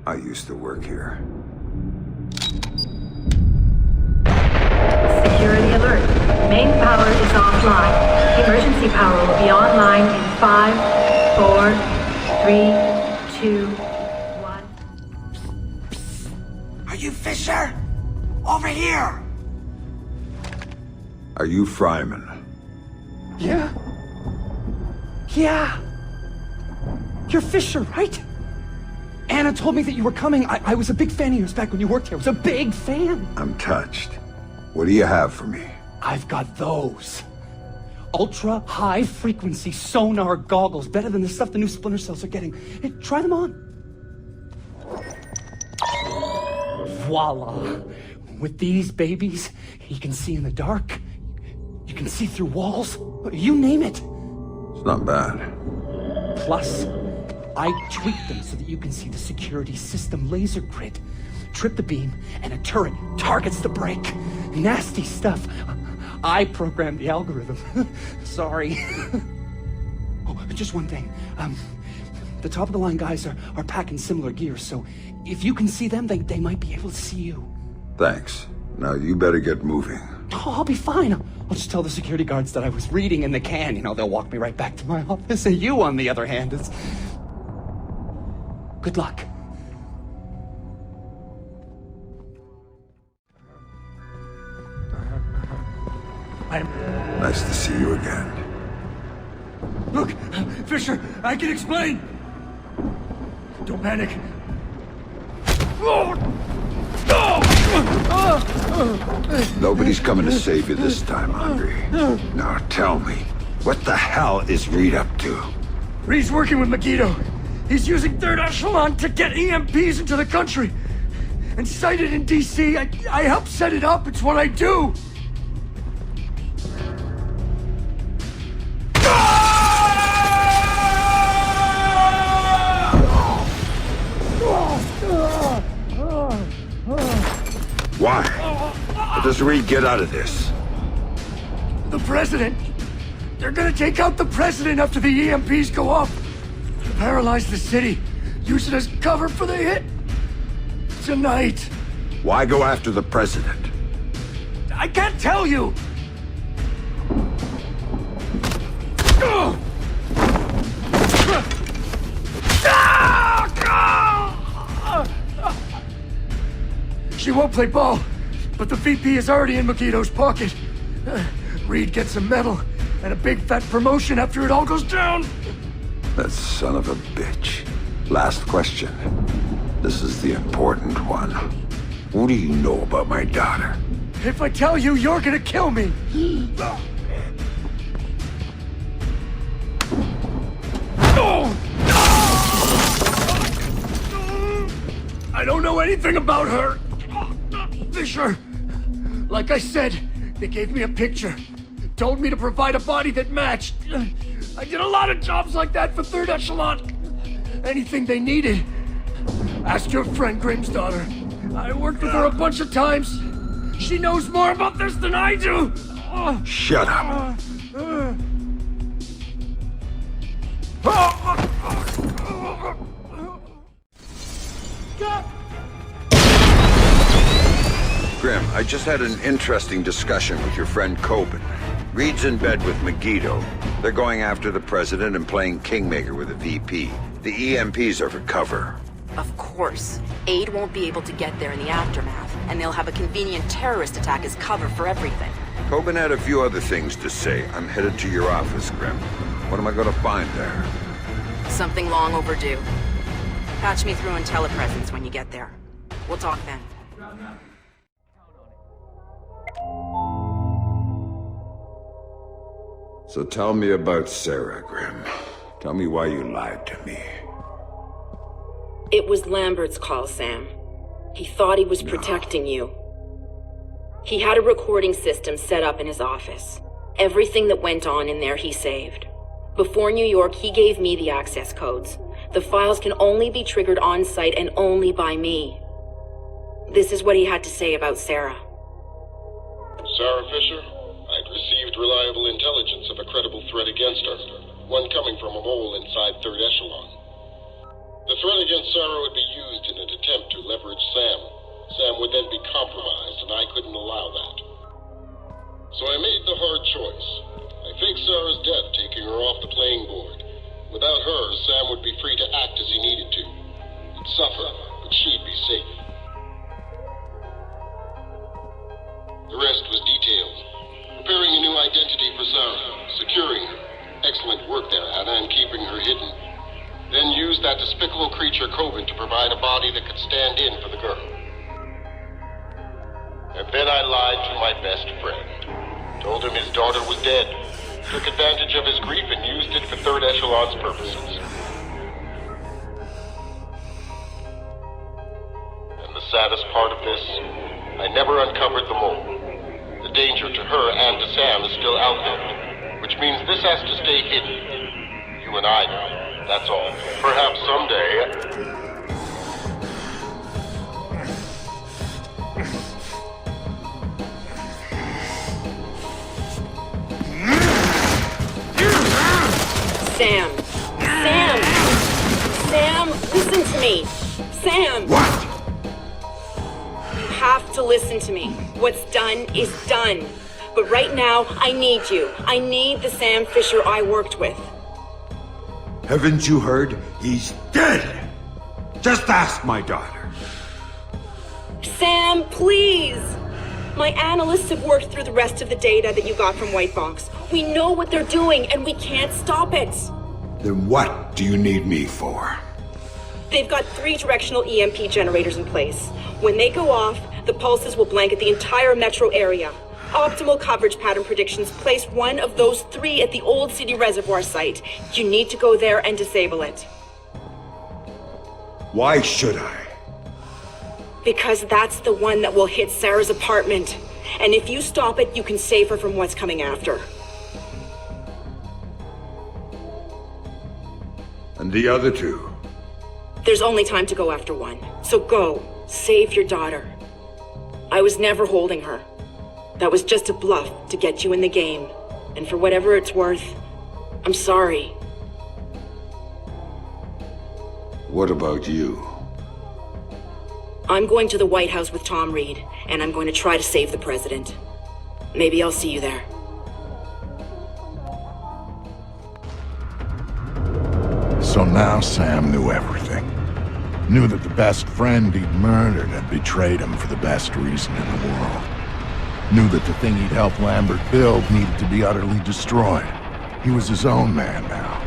I used to work here. Security alert. Main power is offline. Emergency power will be online in 5, 4, 3, 2, 1. Are you Fisher? Over here! Are you Fryman? Yeah? Yeah! You're Fisher, right? Anna told me that you were coming. I was a big fan of yours back when you worked here. I was a big fan. I'm touched. What do you have for me? I've got those. Ultra-high frequency sonar goggles. Better than the stuff the new Splinter Cells are getting. Hey, try them on. Voila. With these babies, you can see in the dark. You can see through walls. You name it. It's not bad. Plus, I tweak them so that you can see the security system laser grid. Trip the beam, and a turret targets the brake. Nasty stuff. I programmed the algorithm. Sorry. Oh, just one thing. The top-of-the-line guys are packing similar gear, so if you can see them, they might be able to see you. Thanks. Now you better get moving. Oh, I'll be fine. I'll just tell the security guards that I was reading in the can. You know, they'll walk me right back to my office. And you, on the other hand, is... Good luck. Nice to see you again. Look, Fisher, I can explain. Don't panic. Nobody's coming to save you this time, Andre. Now tell me, what the hell is Reed up to? Reed's working with Megiddo. He's using Third Echelon to get EMPs into the country. And sited in DC, I help set it up. It's what I do. Why? What does Reed get out of this? The president. They're gonna take out the president after the EMPs go off. Paralyze the city. Use it as cover for the hit. Tonight. Why go after the president? I can't tell you. She won't play ball, but the VP is already in Megiddo's pocket. Reed gets a medal and a big fat promotion after it all goes down. That son of a bitch. Last question. This is the important one. What do you know about my daughter? If I tell you, you're gonna kill me. I don't know anything about her. Fisher. Like I said, they gave me a picture. Told me to provide a body that matched. I did a lot of jobs like that for Third Echelon. Anything they needed. Ask your friend Grimm's daughter. I worked with her a bunch of times. She knows more about this than I do. Shut up. Grim, I just had an interesting discussion with your friend Coben. Reed's in bed with Megiddo. They're going after the president and playing Kingmaker with a VP. The EMPs are for cover. Of course. Aid won't be able to get there in the aftermath, and they'll have a convenient terrorist attack as cover for everything. Coben had a few other things to say. I'm headed to your office, Grim. What am I gonna find there? Something long overdue. Patch me through in telepresence when you get there. We'll talk then. So tell me about Sarah, Grim. Tell me why you lied to me. It was Lambert's call, Sam. He thought he was protecting you. He had a recording system set up in his office. Everything that went on in there he saved. Before New York, he gave me the access codes. The files can only be triggered on-site and only by me. This is what he had to say about Sarah. Sarah Fisher? I'd received reliable intelligence of a credible threat against her, one coming from a mole inside Third Echelon. The threat against Sarah would be used in an attempt to leverage Sam. Sam would then be compromised, and I couldn't allow that. So I made the hard choice. I faked Sarah's death, taking her off the playing board. Without her, Sam would be free to act as he needed to. He'd suffer, but she'd be safe. The rest was detailed. Preparing a new identity for Sarah, securing her. Excellent work there, Anna, in keeping her hidden. Then used that despicable creature Coben to provide a body that could stand in for the girl. And then I lied to my best friend. Told him his daughter was dead. Took advantage of his grief and used it for Third Echelon's purposes. And the saddest part of this, I never uncovered the mole. The danger to her and to Sam is still out there, which means this has to stay hidden. You and I know, that's all. Perhaps someday... Sam! Sam! Sam, listen to me! Sam! What? You have to listen to me. What's done is done. But right now, I need you. I need the Sam Fisher I worked with. Haven't you heard? He's dead! Just ask my daughter. Sam, please! My analysts have worked through the rest of the data that you got from White Box. We know what they're doing, and we can't stop it. Then what do you need me for? They've got 3 directional EMP generators in place. When they go off, the pulses will blanket the entire metro area. Optimal coverage pattern predictions place one of those 3 at the Old City Reservoir site. You need to go there and disable it. Why should I? Because that's the one that will hit Sarah's apartment. And if you stop it, you can save her from what's coming after. And the other 2? There's only time to go after one. So go, save your daughter. I was never holding her. That was just a bluff to get you in the game. And for whatever it's worth, I'm sorry. What about you? I'm going to the White House with Tom Reed, and I'm going to try to save the president. Maybe I'll see you there. So now Sam knew everything. Knew that the best friend he'd murdered had betrayed him for the best reason in the world. Knew that the thing he'd helped Lambert build needed to be utterly destroyed. He was his own man now.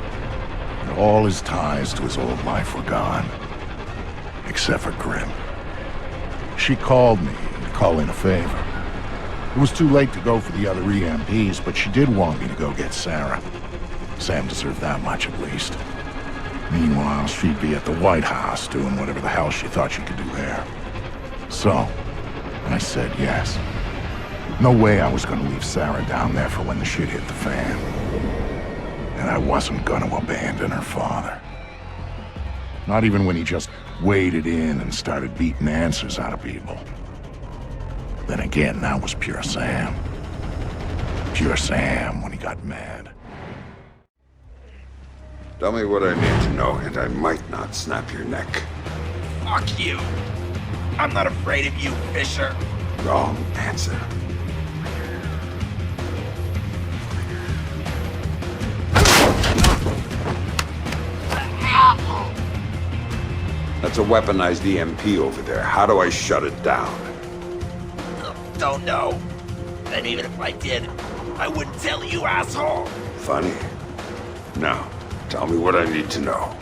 And all his ties to his old life were gone. Except for Grim. She called me to call in a favor. It was too late to go for the other EMPs, but she did want me to go get Sarah. Sam deserved that much at least. Meanwhile, she'd be at the White House doing whatever the hell she thought she could do there. So, I said yes. No way I was gonna leave Sarah down there for when the shit hit the fan. And I wasn't gonna abandon her father. Not even when he just waded in and started beating answers out of people. Then again, that was pure Sam. Pure Sam when he got mad. Tell me what I need to know, and I might not snap your neck. Fuck you. I'm not afraid of you, Fisher. Wrong answer. That's a weaponized EMP over there. How do I shut it down? Don't know. And even if I did, I wouldn't tell you, asshole. Funny. Now, tell me what I need to know.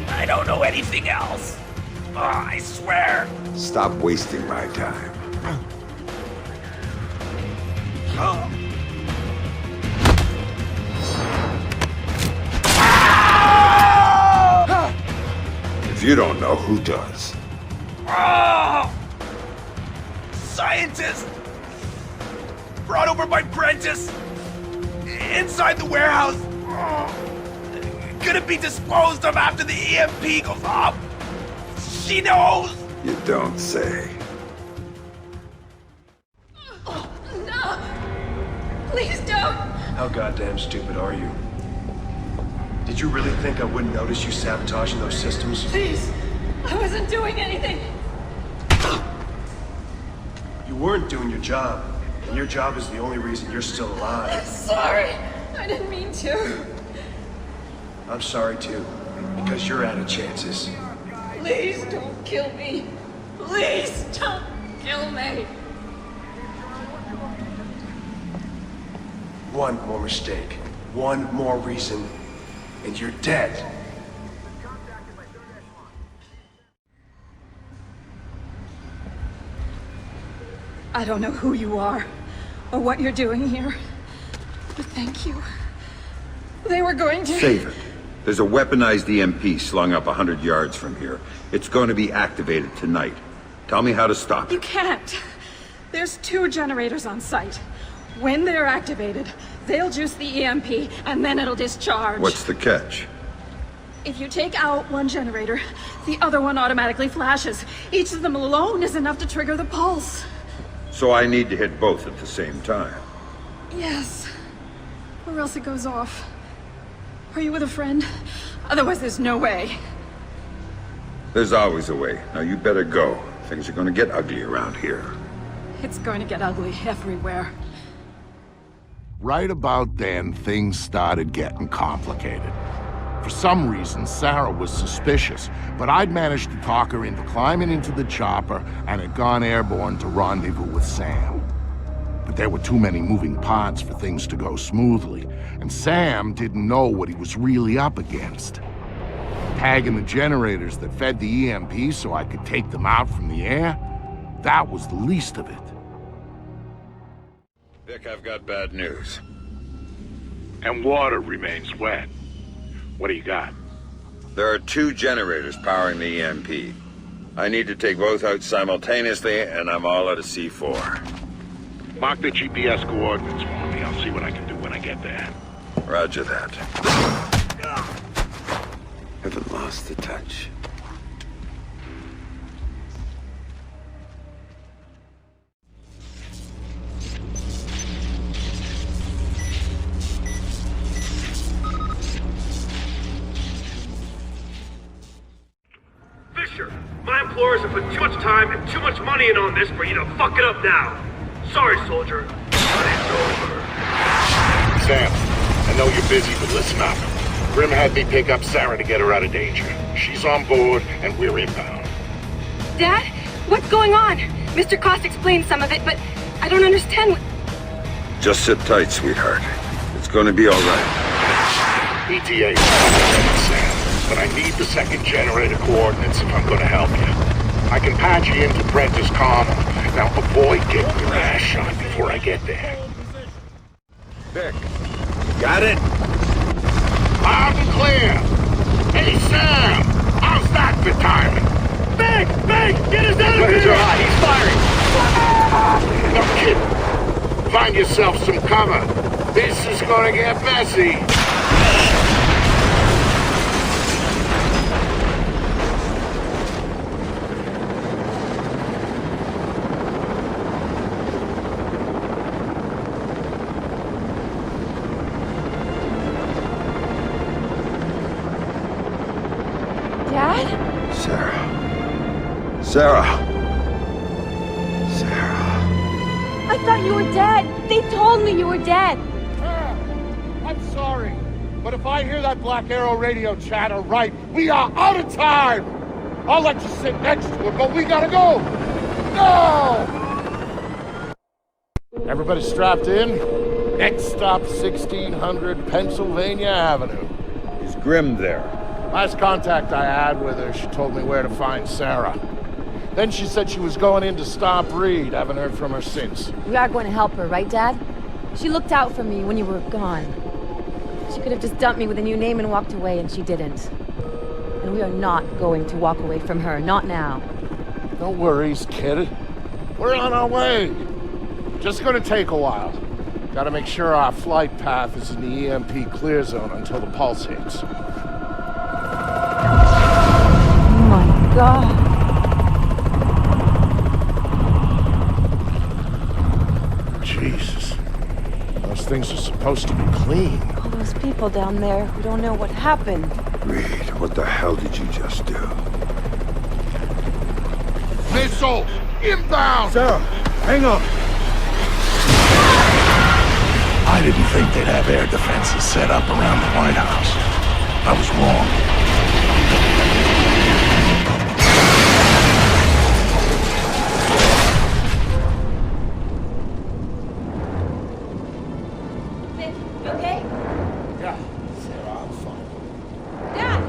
I don't know anything else. Oh, I swear. Stop wasting my time. If you don't know, who does? Scientist! Brought over by Prentice! Inside the warehouse! Gonna be disposed of after the EMP goes off! She knows! You don't say. Oh, no! Please don't! How goddamn stupid are you? Did you really think I wouldn't notice you sabotaging those systems? Please! I wasn't doing anything! You weren't doing your job, and your job is the only reason you're still alive. I'm sorry! I didn't mean to. I'm sorry too, because you're out of chances. Please don't kill me! Please don't kill me! One more mistake, one more reason, and you're dead. I don't know who you are, or what you're doing here, but thank you. They were going to... Save it. There's a weaponized EMP slung up 100 yards from here. It's going to be activated tonight. Tell me how to stop it. You can't. There's 2 generators on site. When they're activated, they'll juice the EMP, and then it'll discharge. What's the catch? If you take out one generator, the other one automatically flashes. Each of them alone is enough to trigger the pulse. So I need to hit both at the same time. Yes. Or else it goes off. Are you with a friend? Otherwise, there's no way. There's always a way. Now you better go. Things are going to get ugly around here. It's going to get ugly everywhere. Right about then, things started getting complicated. For some reason, Sarah was suspicious, but I'd managed to talk her into climbing into the chopper and had gone airborne to rendezvous with Sam. But there were too many moving parts for things to go smoothly, and Sam didn't know what he was really up against. Tagging the generators that fed the EMP so I could take them out from the air, that was the least of it. Vic, I've got bad news. And water remains wet. What do you got? There are 2 generators powering the EMP. I need to take both out simultaneously, and I'm all out of C4. Mark the GPS coordinates for me. I'll see what I can do when I get there. Roger that. Haven't lost the touch. Fisher, my employers have put too much time and too much money in on this for you to fuck it up now. Sorry, soldier. But it's over. Sam, I know you're busy, but listen up. Grim had me pick up Sarah to get her out of danger. She's on board, and we're inbound. Dad? What's going on? Mr. Cost explained some of it, but I don't understand what... Just sit tight, sweetheart. It's going to be all right. ETA, Sam, but I need the second generator coordinates if I'm going to help you. I can patch you into Prentice Comm. Now avoid getting your ass shot before I get there. Vic, got it? Loud and clear. Hey, Sam! How's that for timing? Big! Get us out of here! He's firing! No kidding. Find yourself some cover. This is gonna get messy. kid? Sarah. Sarah. I thought you were dead. They told me you were dead. Sarah, I'm sorry, but if I hear that Black Arrow radio chatter right, we are out of time! I'll let you sit next to it, but we gotta go! No! Everybody strapped in? Next stop, 1600 Pennsylvania Avenue. Is Grimm there? Last contact I had with her, she told me where to find Sarah. Then she said she was going in to stop Reed. Haven't heard from her since. We are going to help her, right, Dad? She looked out for me when you were gone. She could have just dumped me with a new name and walked away, and she didn't. And we are not going to walk away from her, not now. No worries, kid. We're on our way. Just gonna take a while. Gotta make sure our flight path is in the EMP clear zone until the pulse hits. Oh my God. Jesus. Those things are supposed to be clean. All those people down there who don't know what happened. Reed, what the hell did you just do? Missile! Inbound! Sarah, hang on! I didn't think they'd have air defenses set up around the White House. I was wrong. Okay? Yeah, Sarah, I'm fine. Dad!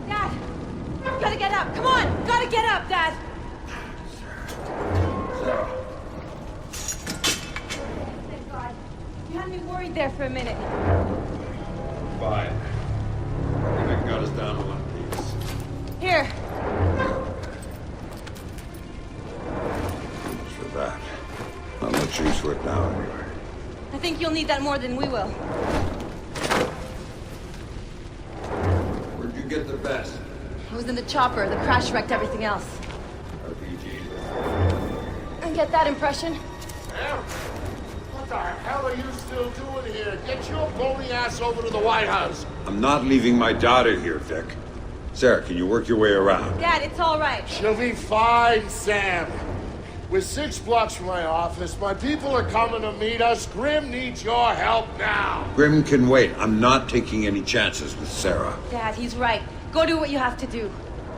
Dad! Gotta get up! Come on! Gotta get up, Dad! Sarah. Thank God. You had me worried there for a minute. Fine. I think I got us down to one piece. Here. Thanks for that. Not much use for it now, anyway. I think you'll need that more than we will. Where'd you get the vest? It was in the chopper. The crash wrecked everything else. RPG. I get that impression. Sarah, what the hell are you still doing here? Get your bony ass over to the White House. I'm not leaving my daughter here, Vic. Sarah, can you work your way around? Dad, it's all right. She'll be fine, Sam. We're 6 blocks from my office. My people are coming to meet us. Grimm needs your help now. Grimm can wait. I'm not taking any chances with Sarah. Dad, he's right. Go do what you have to do.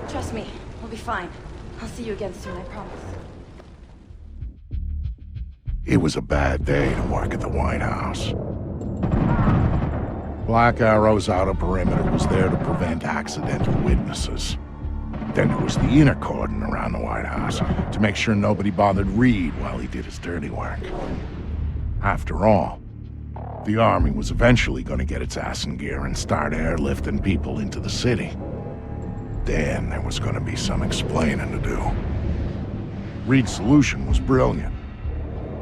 Trust me, we'll be fine. I'll see you again soon, I promise. It was a bad day to work at the White House. Black Arrow's outer perimeter was there to prevent accidental witnesses. Then there was the inner cordon around the White House to make sure nobody bothered Reed while he did his dirty work. After all, the Army was eventually going to get its ass in gear and start airlifting people into the city. Then there was going to be some explaining to do. Reed's solution was brilliant.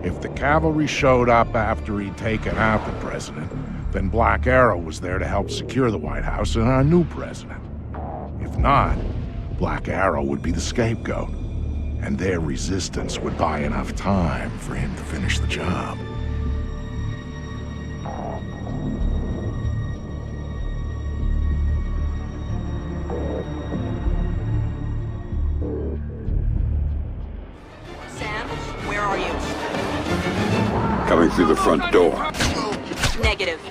If the cavalry showed up after he'd taken out the president, then Black Arrow was there to help secure the White House and our new president. If not, Black Arrow would be the scapegoat, and their resistance would buy enough time for him to finish the job. Sam, where are you? Coming through the front door. Negative.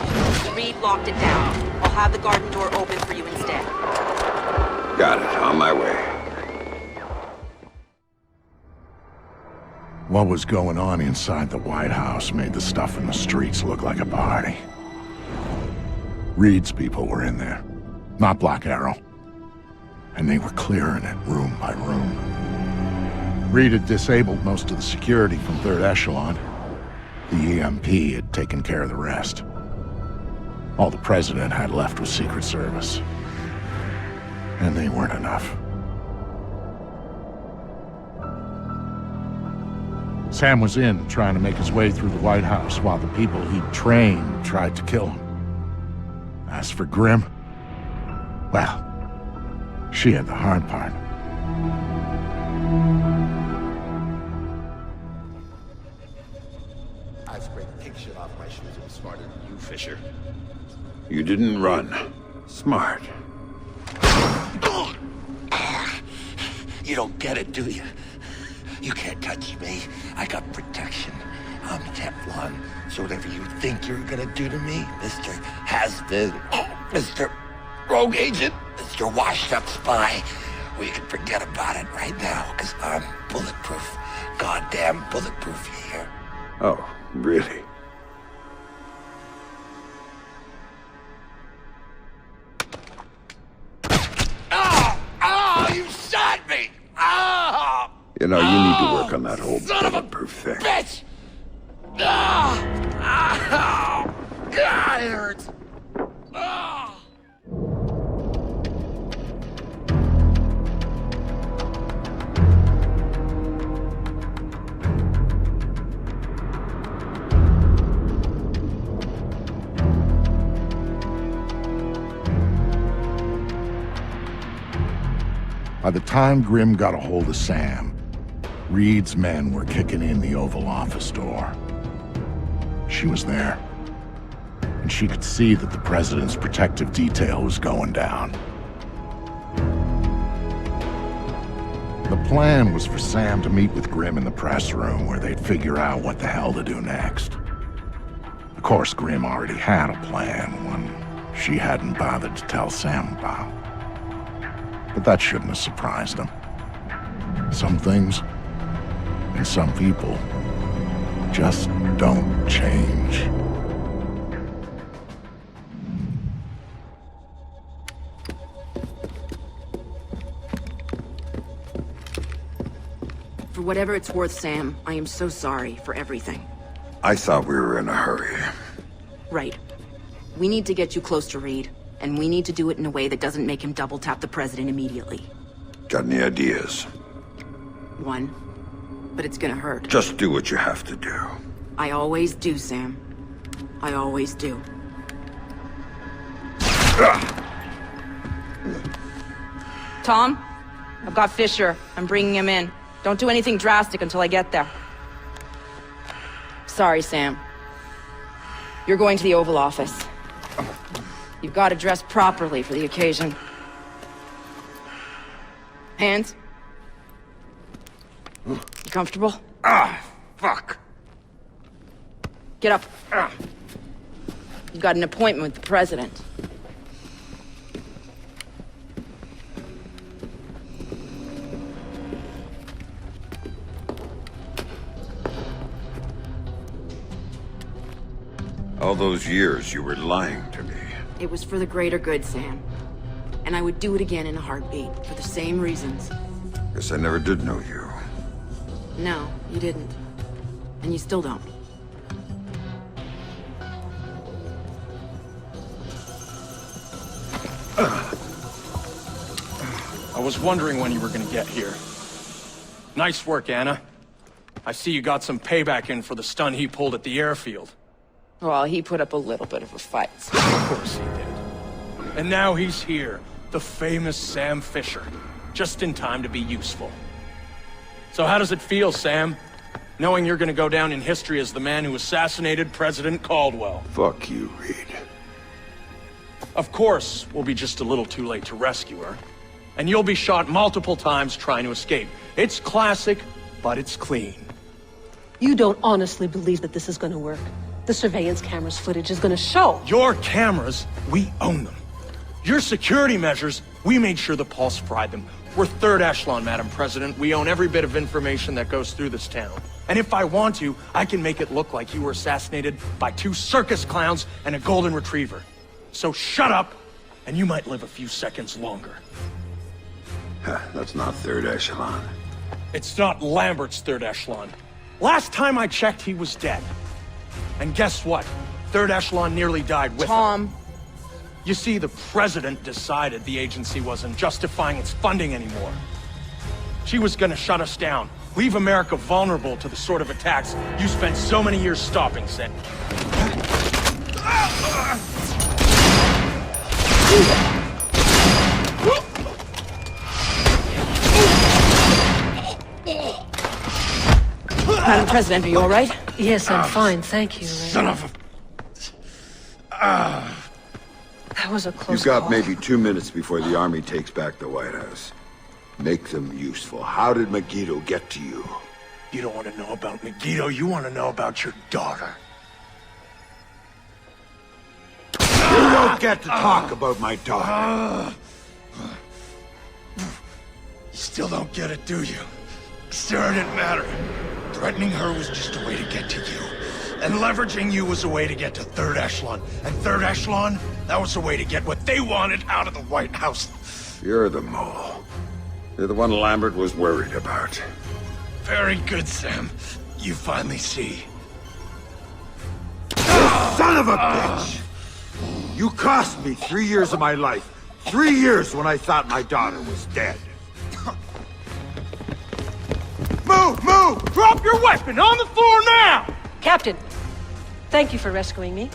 Reed locked it down. I'll have the garden door open for you instead. Got it. On my way. What was going on inside the White House made the stuff in the streets look like a party. Reed's people were in there, not Black Arrow. And they were clearing it room by room. Reed had disabled most of the security from 3rd Echelon. The EMP had taken care of the rest. All the President had left was Secret Service. And they weren't enough. Sam was in, trying to make his way through the White House while the people he'd trained tried to kill him. As for Grimm, well, she had the hard part. I sprayed pig shit off my shoes. It was smarter than you, Fisher. You didn't run. Smart. You don't get it, do you? You can't touch me. I got protection. I'm Teflon. So whatever you think you're gonna do to me, Mr. Has-Been, Mr. Rogue Agent, Mr. Washed-Up Spy, we can forget about it right now, because I'm bulletproof. Goddamn bulletproof, you hear? Oh, really? Oh, you shot me! Oh! You know, you need to work on that whole bulletproof thing. Bitch! Oh, God, it hurts. Oh. By the time Grimm got a hold of Sam, Reed's men were kicking in the Oval Office door. She was there, and she could see that the president's protective detail was going down. The plan was for Sam to meet with Grimm in the press room where they'd figure out what the hell to do next. Of course, Grimm already had a plan, one she hadn't bothered to tell Sam about. But that shouldn't have surprised him. Some things, and some people, just don't change. For whatever it's worth, Sam, I am so sorry for everything. I thought we were in a hurry. Right. We need to get you close to Reed, and we need to do it in a way that doesn't make him double-tap the president immediately. Got any ideas? One. But it's gonna hurt. Just do what you have to do. I always do, Sam. I always do. Tom? I've got Fisher. I'm bringing him in. Don't do anything drastic until I get there. Sorry, Sam. You're going to the Oval Office. You've got to dress properly for the occasion. Hands? You comfortable? Fuck. Get up. You've got an appointment with the president. All those years you were lying to me. It was for the greater good, Sam. And I would do it again in a heartbeat, for the same reasons. Guess I never did know you. No, you didn't. And you still don't. I was wondering when you were gonna get here. Nice work, Anna. I see you got some payback in for the stun he pulled at the airfield. Well, he put up a little bit of a fight. Of course he did. And now he's here, the famous Sam Fisher, just in time to be useful. So how does it feel, Sam? Knowing you're gonna go down in history as the man who assassinated President Caldwell. Fuck you, Reed. Of course, we'll be just a little too late to rescue her. And you'll be shot multiple times trying to escape. It's classic, but it's clean. You don't honestly believe that this is gonna work. The surveillance cameras footage is gonna show. Your cameras, we own them. Your security measures, we made sure the Pulse fried them. We're third echelon, Madam President. We own every bit of information that goes through this town. And if I want to, I can make it look like you were assassinated by 2 circus clowns and a golden retriever. So shut up, and you might live a few seconds longer. That's not third echelon. It's not Lambert's third echelon. Last time I checked, he was dead. And guess what? Third echelon nearly died with him. Tom. You see, the president decided the agency wasn't justifying its funding anymore. She was gonna shut us down, leave America vulnerable to the sort of attacks you spent so many years stopping, Sam. Madam President, are you all right? Yes, I'm fine, thank you. Son of a... That was a close You've got call. maybe 2 minutes before the army takes back the White House. Make them useful. How did Megiddo get to you? You don't want to know about Megiddo, you want to know about your daughter. You don't get to talk about my daughter. You still don't get it, do you? Sarah didn't matter. Threatening her was just a way to get to you. And leveraging you was a way to get to Third Echelon. And Third Echelon, that was a way to get what they wanted out of the White House. You're the mole. You're the one Lambert was worried about. Very good, Sam. You finally see. You son of a bitch! You cost me 3 years of my life. 3 years when I thought my daughter was dead. Move! Move! Drop your weapon on the floor now! Captain, thank you for rescuing me.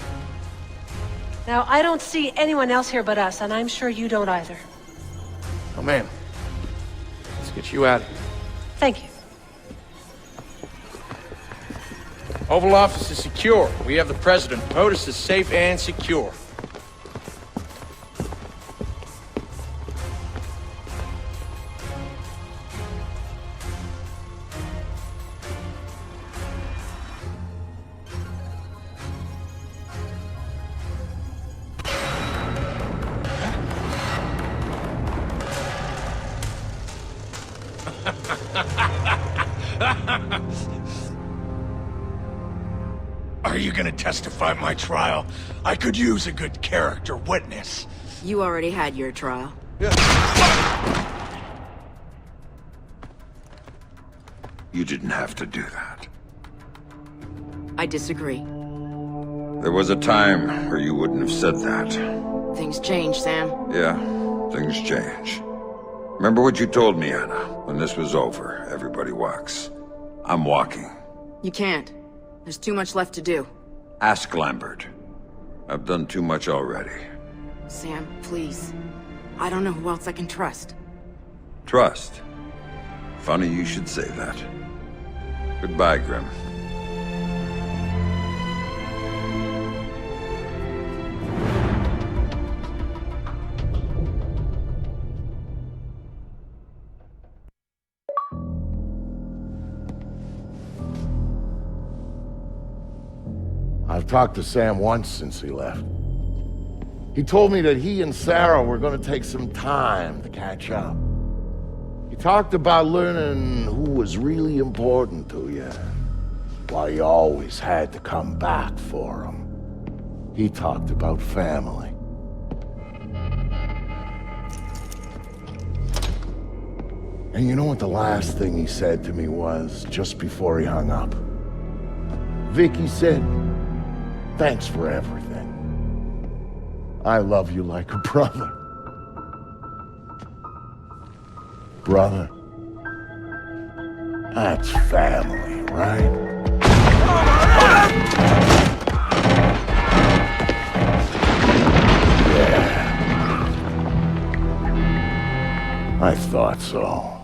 Now, I don't see anyone else here but us, and I'm sure you don't either. Oh, man. Let's get you out of here. Thank you. Oval Office is secure. We have the President. POTUS is safe and secure. Are you gonna testify at my trial? I could use a good character witness. You already had your trial. You didn't have to do that. I disagree. There was a time where you wouldn't have said that. Things change, Sam. Yeah, things change. Remember what you told me, Anna? When this was over, everybody walks. I'm walking. You can't. There's too much left to do. Ask Lambert. I've done too much already. Sam, please. I don't know who else I can trust. Trust? Funny you should say that. Goodbye, Grim. I've talked to Sam once since he left. He told me that he and Sarah were going to take some time to catch up. He talked about learning who was really important to you, why you always had to come back for him. He talked about family. And you know what the last thing he said to me was, just before he hung up? Vicky said, "Thanks for everything. I love you like a brother." Brother, that's family, right? Yeah. I thought so.